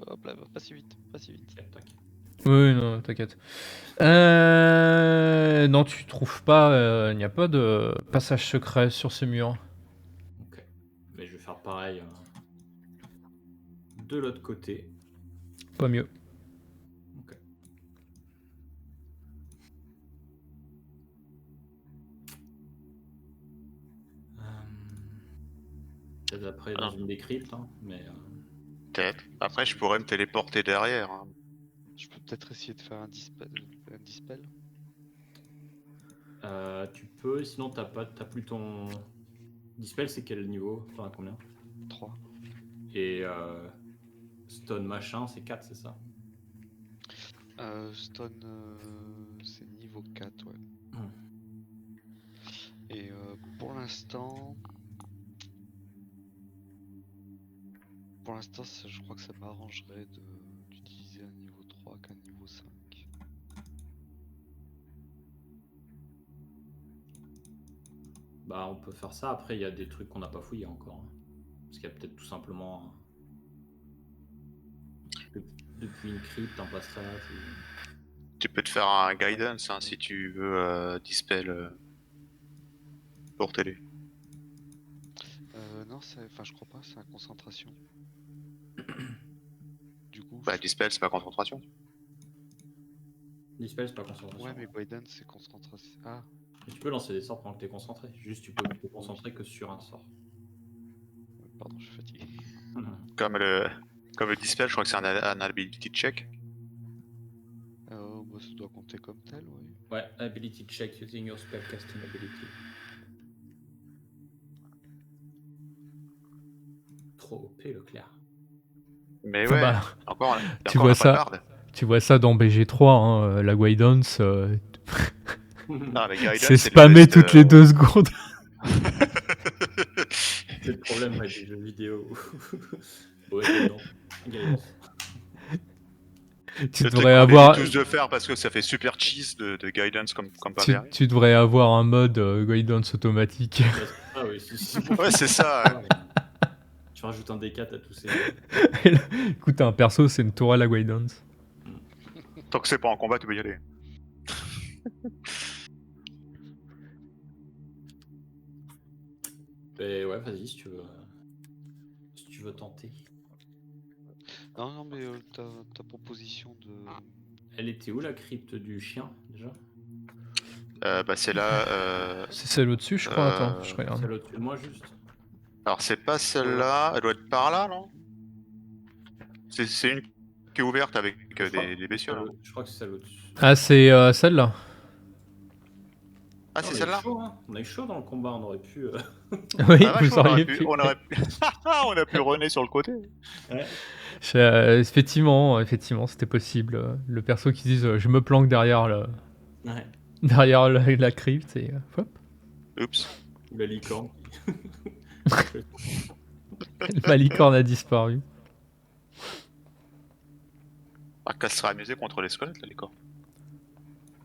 Hop là, pas si vite, pas si vite. tac, tac. Oui, non, t'inquiète. Non, tu trouves pas. Il n'y a pas de passage secret sur ces murs. Ok. Mais je vais faire pareil de l'autre côté. Pas mieux. Ok. peut-être après Ah dans non. une des cryptes, hein, mais Peut-être. Après, je pourrais me téléporter derrière. Hein. Je peux peut-être essayer de faire un dispel. tu peux. Sinon, t'as plus ton dispel. C'est quel niveau? T'en as combien? 3. Et stone machin, c'est 4, c'est ça? Stone, c'est niveau 4, ouais. Et pour l'instant, je crois que ça m'arrangerait d'utiliser un niveau 3 qu'un niveau 5. Bah, on peut faire ça. Après, il y a des trucs qu'on n'a pas fouillés encore. Hein. Parce qu'il y a peut-être tout simplement depuis une crypte, un passage. Tu peux te faire un guidance hein, si tu veux dispel pour télé. Non, je crois pas, c'est la concentration. Du coup, Bah, dispel, c'est pas concentration. Dispel, c'est pas concentration. ouais, mais guidance, c'est concentration. Ah, Mais tu peux lancer des sorts pendant que t'es concentré. Juste, tu peux te concentrer que sur un sort. pardon, je suis fatigué. Comme le dispel, je crois que c'est un ability check. Bah, ça doit compter comme tel, oui. Ouais, ability check using your spellcasting ability. Trop OP, Leclerc. Mais ouais, Bah, encore, tu encore, vois on a pas de ça. barde. Tu vois ça dans BG3, hein, la guidance, Ah, mais guidance, c'est c'est spammé limite, toutes les 2 secondes. C'est le problème avec les jeux vidéo. Ouais, non. Guidance. Tu le truc devrais qu'on avoir, évite tous de faire parce que ça fait super cheese de guidance comme pas tu, mérite. tu devrais avoir un mode guidance automatique. Ah oui, si. Ouais, c'est ça. Ouais. Tu rajoutes un D4 à tous ces. Et là, écoute, un perso, c'est une tourelle à guidance. Tant que c'est pas en combat, tu peux y aller. Et ouais, vas-y, si tu veux tenter. Non, mais ta proposition de. Elle était où la crypte du chien déjà? Bah, c'est là. C'est celle au-dessus, je crois. Attends, je Celle regarde. Celle au-dessus de moi juste. Alors, c'est pas celle-là. Elle doit être par là, non? C'est une qui est ouverte avec des bestioles. Hein. Je crois que c'est celle au-dessus. Ah, c'est celle-là. Ah, c'est On a eu celle-là? chaud, hein. On a eu chaud dans le combat, on aurait pu. Oui, Ah, vous vache, on aurait auriez pu. pu. On a pu runner sur le côté. Effectivement, c'était possible. Le perso qui dit je me planque derrière Ouais. derrière la crypte et hop, Oups. La licorne. ma licorne a disparu. Ah, qu'elle serait amusée contre les squelettes, là, les corps.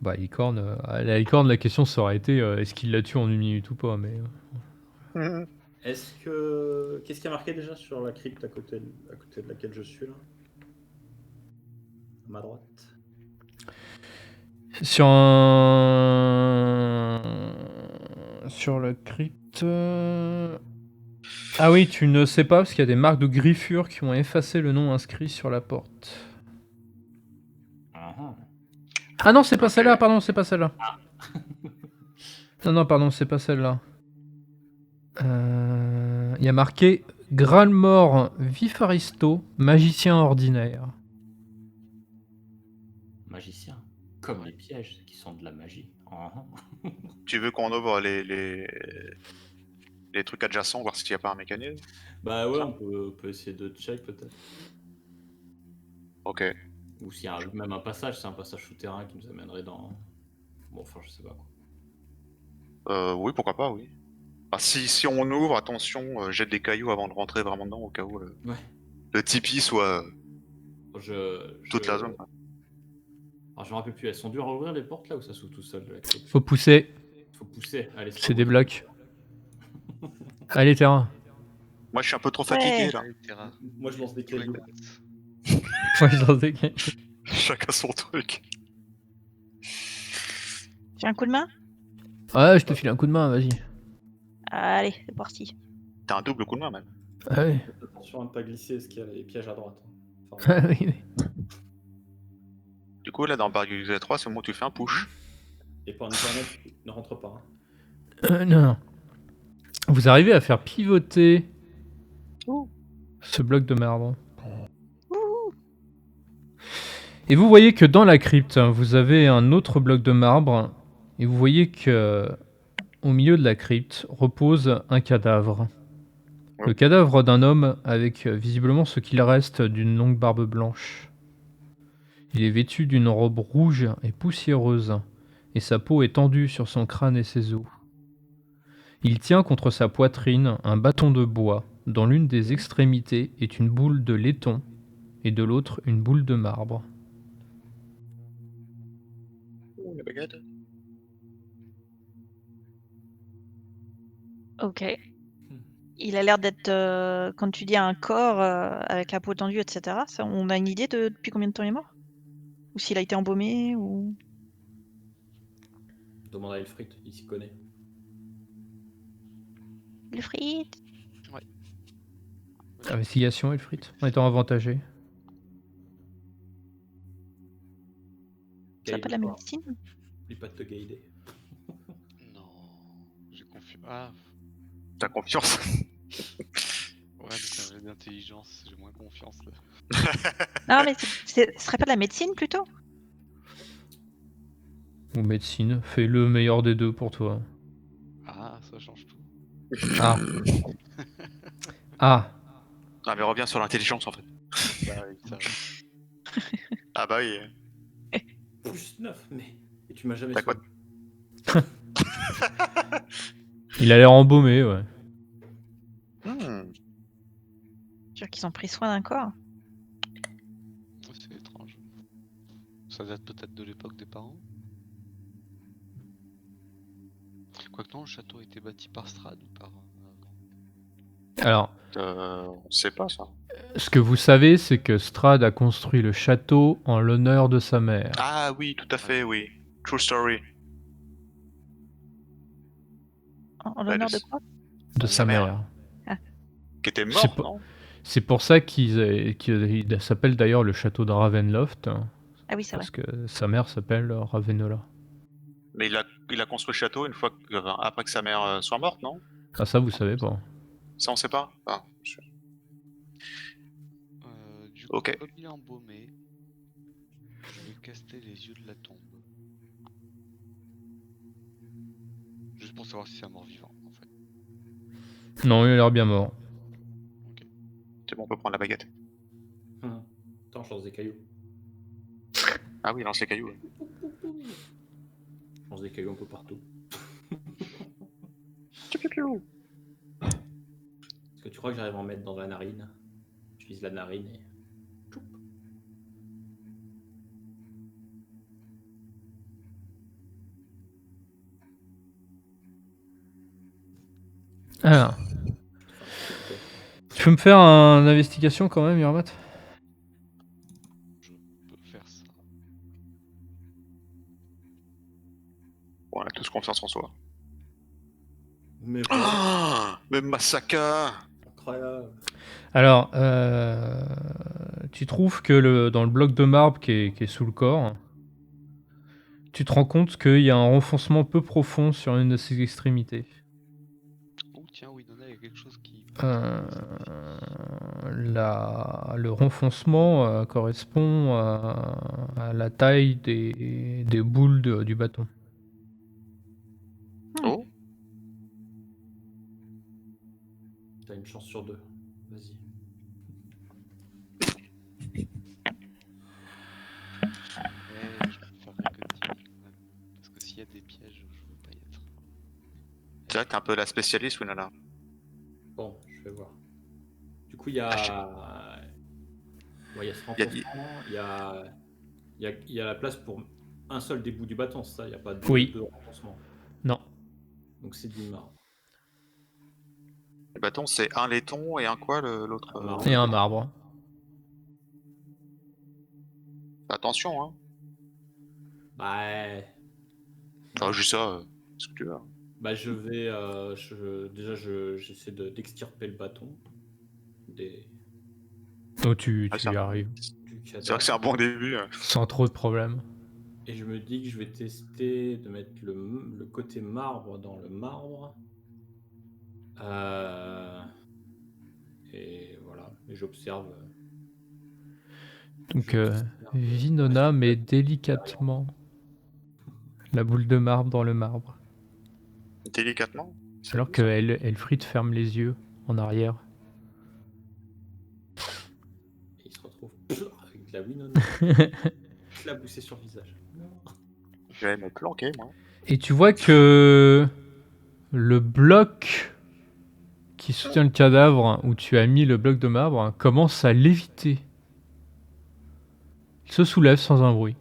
Bah, la licorne, la question ça aurait été est-ce qu'il la tue en 1 minute ou pas, mais. Est-ce que. Qu'est-ce qui a marqué déjà sur la crypte à côté de laquelle je suis là? À ma droite. Sur la crypte. Ah oui, tu ne sais pas parce qu'il y a des marques de griffure qui ont effacé le nom inscrit sur la porte. Ah non, c'est pas celle-là, pardon, c'est pas celle-là. Non, pardon, c'est pas celle-là. Il y a marqué Gralmor Vifaristo, magicien ordinaire. Magicien. Comme les pièges qui sont de la magie. Tu veux qu'on ouvre les trucs adjacents, voir s'il n'y a pas un mécanisme? Bah ouais, on peut essayer de check peut-être. Ok. Ou s'il y a même un passage, c'est un passage souterrain qui nous amènerait dans. Bon, enfin, je sais pas quoi. Oui, pourquoi pas, oui. Ah, si on ouvre, attention, jette des cailloux avant de rentrer vraiment dedans, au cas où le tipi soit toute la zone. Quoi. Alors, je me rappelle plus, elles sont dures à ouvrir les portes là ou ça s'ouvre tout seul de la crypte? Faut pousser, Faut pousser, allez. c'est des blocs. Allez, terrain. Moi, je suis un peu trop fatigué, là. Moi, je lance des cailloux. Ouais, j'en sais que- Chacun son truc. Tu as un coup de main? Ouais, je te file un coup de main, vas-y. Allez, c'est parti. T'as un double coup de main, même. Ah oui. Attention à ne pas glisser, parce qu'il y a les pièges à droite. Enfin, Ah oui, oui. Du coup, là, dans Baldur's 3, c'est le moment où tu fais un push. et pour Internet, ne rentre pas. Hein. Non. Vous arrivez à faire pivoter Ce bloc de marbre. Et vous voyez que dans la crypte, vous avez un autre bloc de marbre, et vous voyez que au milieu de la crypte repose un cadavre. Le cadavre d'un homme avec visiblement ce qu'il reste d'une longue barbe blanche. Il est vêtu d'une robe rouge et poussiéreuse, et sa peau est tendue sur son crâne et ses os. Il tient contre sa poitrine un bâton de bois, dont l'une des extrémités est une boule de laiton, et de l'autre une boule de marbre. Oh, la baguette. Ok. Il a l'air d'être, quand tu dis un corps avec la peau tendue, etc. Ça, on a une idée de depuis combien de temps il est mort? Ou s'il a été embaumé ou... Demande à Elfried, il s'y connaît. Le frite. Investigation, Elfried, en étant avantagé. Ça pas de la Guide-toi. médecine? Oublie pas de te guider. Non, j'ai confiance. Ah, T'as confiance. ouais, mais c'est un jeu d'intelligence, j'ai moins confiance là. Non, mais ce serait pas de la médecine plutôt? Ou médecine, fais le meilleur des deux pour toi. Ah, ça change tout. Ah. Ah. Ah, mais reviens sur l'intelligence en fait. Bah oui, ça va. Ah bah oui. Plus 9, mais. Et tu m'as jamais T'as quoi soigné. Il a l'air embaumé, ouais. Sûr qu'ils ont pris soin d'un corps. Ouais, c'est étrange. Ça date peut-être de l'époque des parents. Quoique non, le château a été bâti par Strad ou par avant. Alors, On sait pas ça. ce que vous savez, c'est que Strad a construit le château en l'honneur de sa mère. Ah oui, tout à fait, oui. True story. En l'honneur de quoi? De sa mère. Qui était C'est mort, pas- non? C'est pour ça qu'il s'appelle d'ailleurs le château de Ravenloft, Ah oui, c'est vrai. parce que sa mère s'appelle Ravenola. Mais il a construit le château une fois après que sa mère soit morte, non? Ah ça, vous savez pas. Ça, on sait pas? Du coup, Ok. comme il est embaumé, je vais caster les yeux de la tombe. Juste pour savoir si c'est un mort-vivant, en fait. Non, il a l'air bien mort. C'est bon, on peut prendre la baguette. Attends, je lance des cailloux. Ah oui, lance les cailloux. Je lance des cailloux un peu partout. Est-ce que tu crois que j'arrive à en mettre dans la narine? Je vise la narine et. Choup. Alors, tu peux me faire une investigation quand même, Yermat? Je peux faire ça. Bon, on a tous confiance en soi. Mais Ah, mais Masaka! incroyable. Alors, tu trouves que dans le bloc de marbre qui est sous le corps, tu te rends compte qu'il y a un renfoncement peu profond sur une de ses extrémités. Oh tiens, Winona, il y a quelque chose qui... Le renfoncement correspond à la taille des boules du bâton. Oh, T'as une chance sur deux. Vas-y. Ouais, je préférerais que tu quand même. Parce que s'il y a des pièges, je veux pas y être. c'est vrai que t'es un peu la spécialiste, Winona. Bon, je vais voir. Du coup, il y a. Ouais, il y a ce Il y a dit- renforcement, il y a la place pour un seul des bouts du bâton, c'est ça? Il n'y a pas de, Oui. de renforcement. Non. Donc c'est du marbre. Le bâton, c'est un laiton et un quoi, l'autre? Un marbre. Et un marbre. Attention, hein. Bah, Ah, juste ça, ce que tu veux. bah je vais. Déjà, j'essaie d'extirper le bâton Donc tu Ah, y ça. arrives du C'est vrai cadavre. que c'est un bon début. sans trop de problèmes. Et je me dis que je vais tester de mettre le côté marbre dans le marbre. Et voilà, et j'observe. Donc Vinona met délicatement la boule de marbre dans le marbre. Délicatement. Alors que Elfried ferme les yeux en arrière. Et il se retrouve avec de la Winona éclaboussée sur le visage. Non. Je vais me planquer, moi. Et tu vois que le bloc qui soutient le cadavre, où tu as mis le bloc de marbre, commence à léviter. Il se soulève sans un bruit.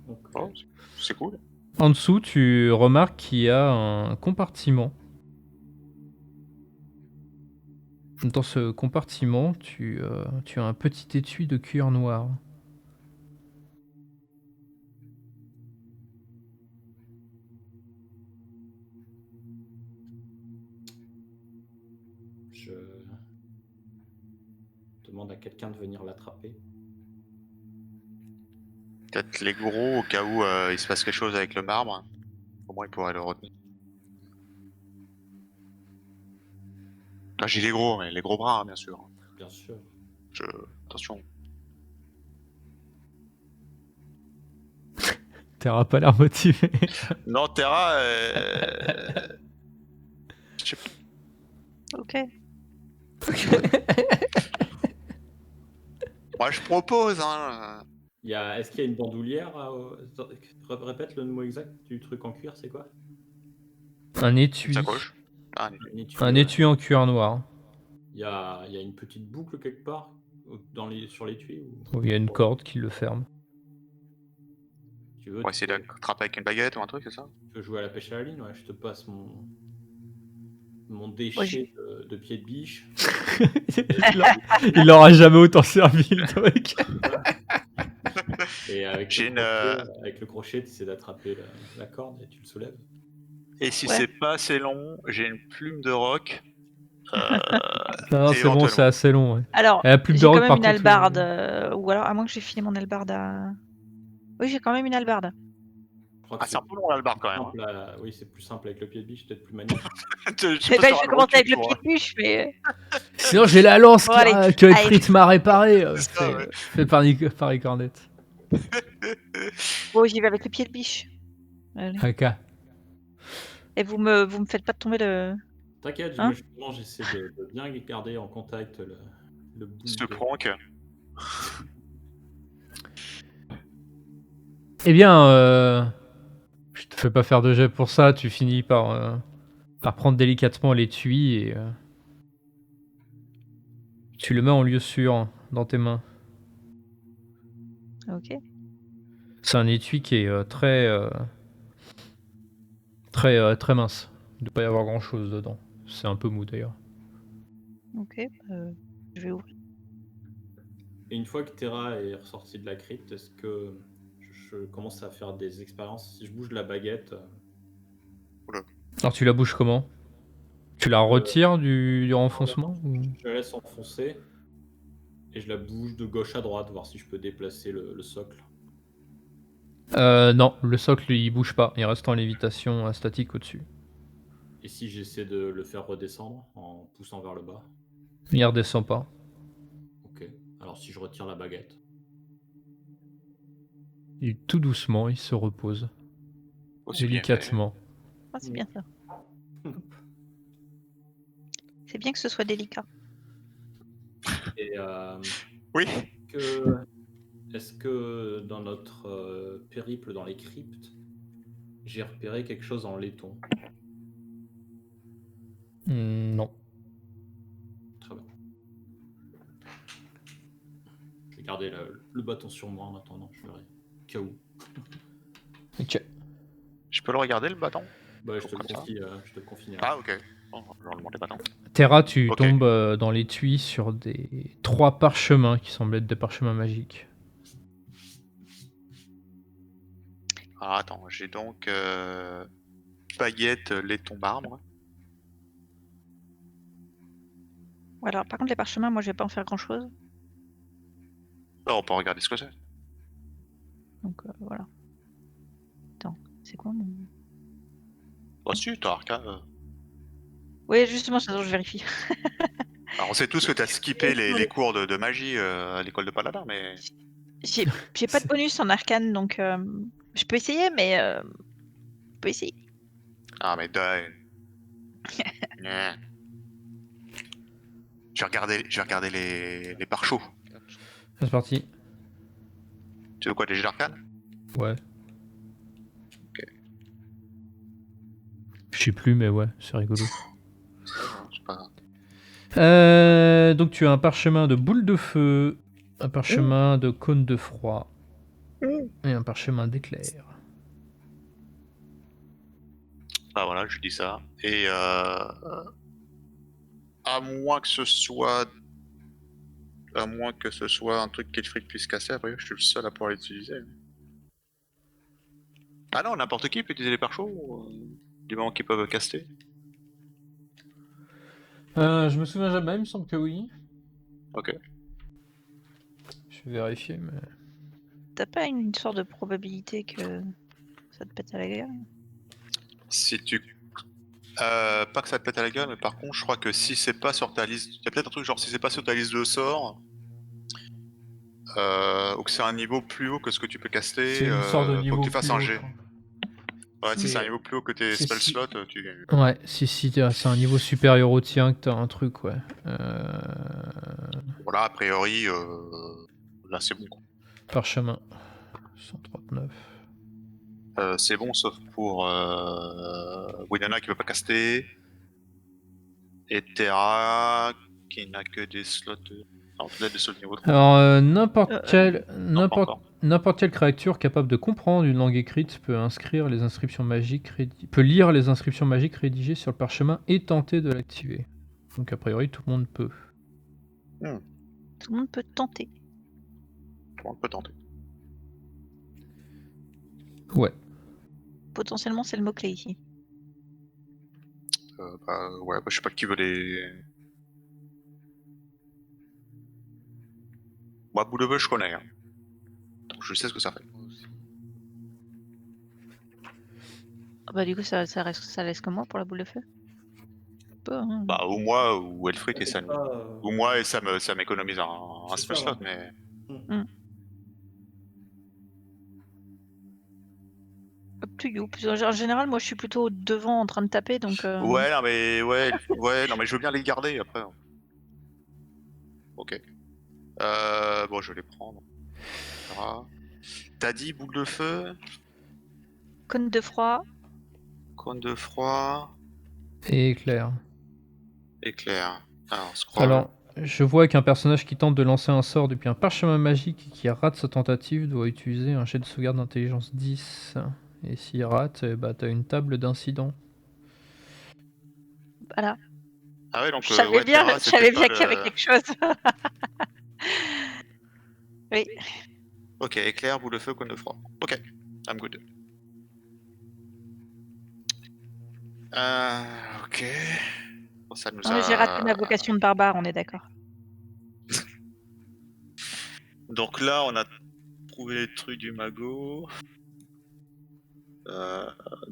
Donc, Oh, c'est cool. En dessous, tu remarques qu'il y a un compartiment. Dans ce compartiment, tu as un petit étui de cuir noir. je demande à quelqu'un de venir l'attraper. Peut-être les gros, au cas où il se passe quelque chose avec le marbre. Au moins, il pourrait le retenir. Là, j'ai les gros, mais les gros bras, hein, bien sûr. Bien sûr. Attention. Terra a pas l'air motivé. Non, Terra... je sais pas. Ok. Moi, je propose, hein. Est-ce qu'il y a une bandoulière répète le mot exact du truc en cuir, c'est quoi? Un étui. Sacoche. Ah, Un étui en cuir noir. Il y a une petite boucle quelque part sur l'étui Où il y a une corde qui le ferme. Tu veux, on va essayer d'attraper avec une baguette ou un truc, c'est ça? Tu veux jouer à la pêche à la ligne? Ouais, je te passe mon déchet de pied de biche. Il l'aura jamais autant servi, le truc. Et avec le crochet, tu essaies d'attraper la corde et tu le soulèves. Et si c'est pas assez long, j'ai une plume de roc. Non, c'est bon, c'est assez long. Ouais. Alors, la plume j'ai de roc, quand même par une contre, hallebarde. Ou alors, à moins que j'ai filé mon hallebarde à... Oui, j'ai quand même une hallebarde. C'est un peu long l'albarde quand même. Oui, c'est plus simple avec le pied de biche, peut-être plus magnifique. Je vais commencer avec le pied de biche, mais... Sinon, j'ai la lance Bon, allez, que Elfried m'a réparée. Ouais. Fait par les cornettes. Bon, j'y vais avec le pied de biche. Allez. Ok. Et vous me faites pas tomber le... T'inquiète, Hein justement, j'essaie de bien garder en contact le bout Ce prank. Eh bien, je te fais pas faire de jet pour ça. Tu finis par prendre délicatement l'étui et tu le mets en lieu sûr dans tes mains. Ok. C'est un étui qui est très mince. Il ne doit pas y avoir grand chose dedans. C'est un peu mou d'ailleurs. Ok. Je vais ouvrir. Et une fois que Terra est ressortie de la crypte, est-ce que je commence à faire des expériences? Si je bouge la baguette... Alors tu la bouges comment? Tu la retires du renfoncement ou... Je la laisse enfoncer et je la bouge de gauche à droite, voir si je peux déplacer le socle. Non, le socle il bouge pas. Il reste en lévitation statique au-dessus. Et si j'essaie de le faire redescendre en poussant vers le bas? Il redescend pas. Ok. Alors si je retire la baguette? Et tout doucement, il se repose. Délicatement. Ah, c'est bien ça. C'est bien que ce soit délicat. Et Oui. Est-ce que dans notre périple dans les cryptes, j'ai repéré quelque chose en laiton? Non. Très bien. Je vais garder le bâton sur moi en attendant, je verrai. Cas où. Ok. Je peux le regarder le bâton? Bah, je te le confie. Ah, ok. Bon, je vais demander le bâton. Terra, tu tombes dans l'étui sur 3 parchemins qui semblent être des parchemins magiques. Ah, attends, j'ai donc baguette, laiton, marbre. Voilà. Par contre, les parchemins, moi, je vais pas en faire grand-chose. Oh, on peut regarder ce que c'est. Donc, voilà. Attends, c'est quoi mon... Oh, si, t'as arcane. Oui, justement, je vérifie. Alors, on sait tous que t'as skippé les cours de magie à l'école de Paladin, mais... J'ai pas de bonus en arcane, donc je peux essayer, mais je peux essayer. Ah, mais Nyeh. Je vais regarder les pare-chauds. C'est parti. Tu veux quoi, des jets d'arcane? Ouais. Je sais plus, mais ouais, c'est rigolo. Je sais pas. Donc tu as un parchemin de boule de feu, un parchemin de cône de froid et un parchemin d'éclair. Ah voilà, je lui dis ça. Et à moins que ce soit un truc qu'Elfric puisse casser, après je suis le seul à pouvoir l'utiliser. Ah non, n'importe qui peut utiliser les pare-chauds, du moment qu'ils peuvent caster. Je me souviens jamais, il me semble que oui. Ok. Je vais vérifier, mais... T'as pas une sorte de probabilité que ça te pète à la gueule? Si tu... pas que ça te pète à la gueule, mais par contre, je crois que si c'est pas sur ta liste... Il y a peut-être un truc genre si c'est pas sur ta liste de sorts, ou que c'est un niveau plus haut que ce que tu peux caster, C'est une sorte de faut niveau que tu fasses plus un haut, jet. je crois. Ouais, si C'est- c'est un niveau plus haut que tes c'est spell si- slots, tu... Ouais, si c'est un niveau supérieur au tien que t'as un truc, ouais. Voilà, a priori, là c'est bon. Quoi. Parchemin. 139. C'est bon, sauf pour Winona qui veut pas caster, et Terra qui n'a que des slots... Enfin, peut-être des slots niveau 3. Alors, Non, pas encore. n'importe quelle créature capable de comprendre une langue écrite peut lire les inscriptions magiques rédigées sur le parchemin et tenter de l'activer. Donc a priori tout le monde peut. Tout le monde peut tenter. On peut tenter. Ouais. Potentiellement, c'est le mot-clé ici. Ouais, je sais pas qui veut les... Moi, bout de bœuf, je connais. Hein. Donc je sais ce que ça fait. Moi aussi. Ah bah du coup, ça laisse que moi pour la boule de feu. Pas, hein. Bah, ou moi, ou Elfric, et ça... C'est pas, Ou moi, et ça m'économise un C'est spell ça, slot, ouais. mais... Up to you. Parce que, en général, moi, je suis plutôt devant en train de taper, donc... Ouais, non, mais... Ouais, non, mais je veux bien les garder, après. Ok. Bon, je vais les prendre. Voilà. T'as dit boule de feu, Cône de froid. cône de froid, Et éclair. éclair. Alors, scroll. Alors, je vois qu'un personnage qui tente de lancer un sort depuis un parchemin magique et qui rate sa tentative doit utiliser un jet de sauvegarde d'intelligence 10. Et s'il rate, bah t'as une table d'incident. Voilà. Ah ouais, donc Je savais ouais, bien, Terra, je savais c'était bien pas qu'il y avait le... quelque chose. Oui. Ok, éclair, boule de feu, cône de froid. Ok, I'm good. Ok. Bon, ça nous Non, mais j'ai raté ma vocation de barbare, on est d'accord. Donc là, on a trouvé les trucs du magot.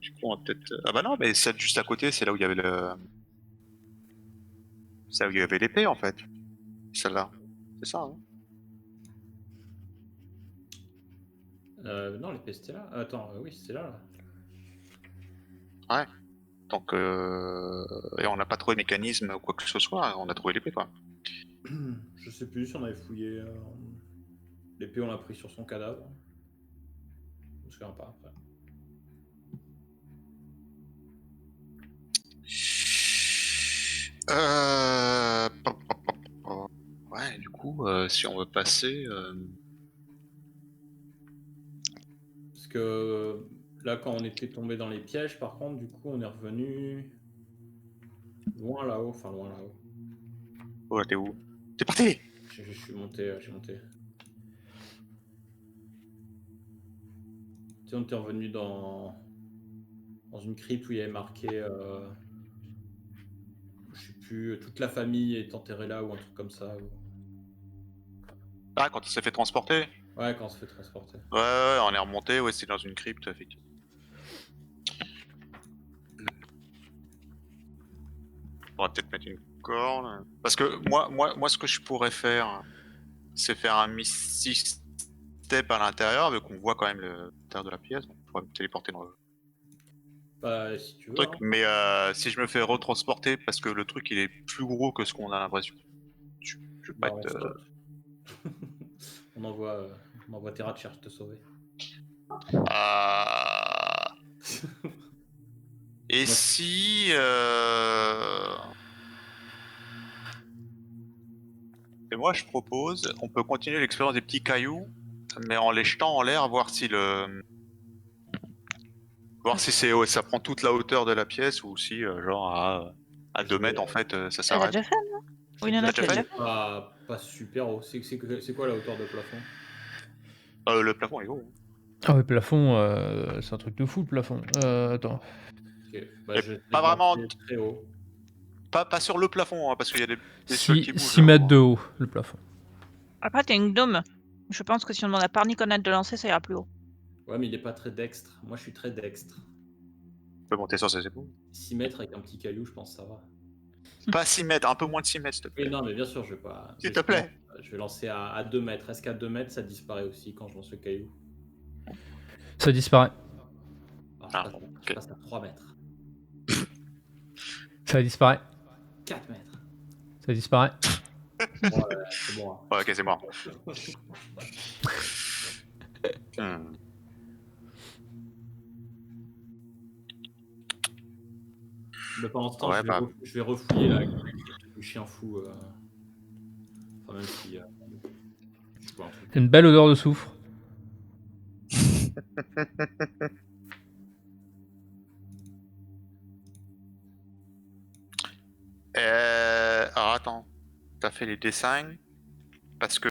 Du coup, on va peut-être... Ah bah non, mais celle juste à côté, c'est là où il y avait le... C'est là où il y avait l'épée, en fait. Celle-là. C'est ça, hein. Non, l'épée c'était là. Attends, oui, c'était là. Donc, et on n'a pas trouvé mécanisme ou quoi que ce soit, on a trouvé l'épée, quoi. Je sais plus si on avait fouillé. L'épée, on l'a pris sur son cadavre. Je me souviens pas après. Ouais, du coup, si on veut passer... Parce que là, quand on était tombé dans les pièges, par contre, du coup, on est revenu loin là-haut. Enfin, loin là-haut. Oh, là, t'es où? T'es parti! Je suis monté, j'ai monté. Tu sais, on était revenu dans une crypte où il y avait marqué, je sais plus, toute la famille est enterrée là ou un truc comme ça. Ah, quand il s'est fait transporter? Ouais, quand on se fait transporter. Ouais, on est remonté, ouais, c'est dans une crypte, effectivement. On va peut-être mettre une encore. Là. Parce que moi, ce que je pourrais faire, c'est faire un Misty Step à l'intérieur, vu qu'on voit quand même l'intérieur de la pièce. Donc, on pourrait me téléporter dans le Bah, si tu veux. truc. Hein. Mais si je me fais retransporter, parce que le truc il est plus gros que ce qu'on a l'impression, je vais pas Bah, on être. saute. on envoie Terra te chercher te sauver. Et Moi, si. Et moi, je propose, on peut continuer l'expérience des petits cailloux, mais en les jetant en l'air, voir si ça prend toute la hauteur de la pièce ou si, genre, à 2 mètres, en fait, ça Elle a s'arrête. déjà fait, non? Oui, il y en a T'as qui déjà a fait déjà fait. pas super haut. C'est quoi la hauteur de plafond? Le plafond est haut. Ah ouais, plafond, c'est un truc de fou le plafond. Attends. Ok, bah, Et je vais pas vraiment. très haut. Pas sur le plafond, hein, parce qu'il y a des bestioles qui bougent. 6 mètres de haut, le plafond. Après, t'as une gnome. Je pense que si on demande à Parniconate de lancer, ça ira plus haut. Ouais, mais il est pas très dextre. Moi, je suis très dextre. On peut monter sur ses épaules. 6 mètres avec un petit caillou, je pense que ça va. Pas 6 mètres, un peu moins de 6 mètres, s'il te plaît. Oui, non, mais bien sûr, je vais pas. S'il te plaît. Je vais lancer à 2 mètres. Est-ce qu'à 2 mètres, ça disparaît aussi quand je lance le caillou? Ça disparaît. Alors, je passe à 3 mètres. Ça disparaît. 4 mètres. Ça disparaît. Bon, c'est bon. Hein. Ouais, ok, c'est mort. Mais pendant ce temps, Ouais, je vais refouiller la crypte du chien fou. Enfin, même si. Je vois un truc. Une belle odeur de soufre. Alors attends, t'as fait les dessins parce que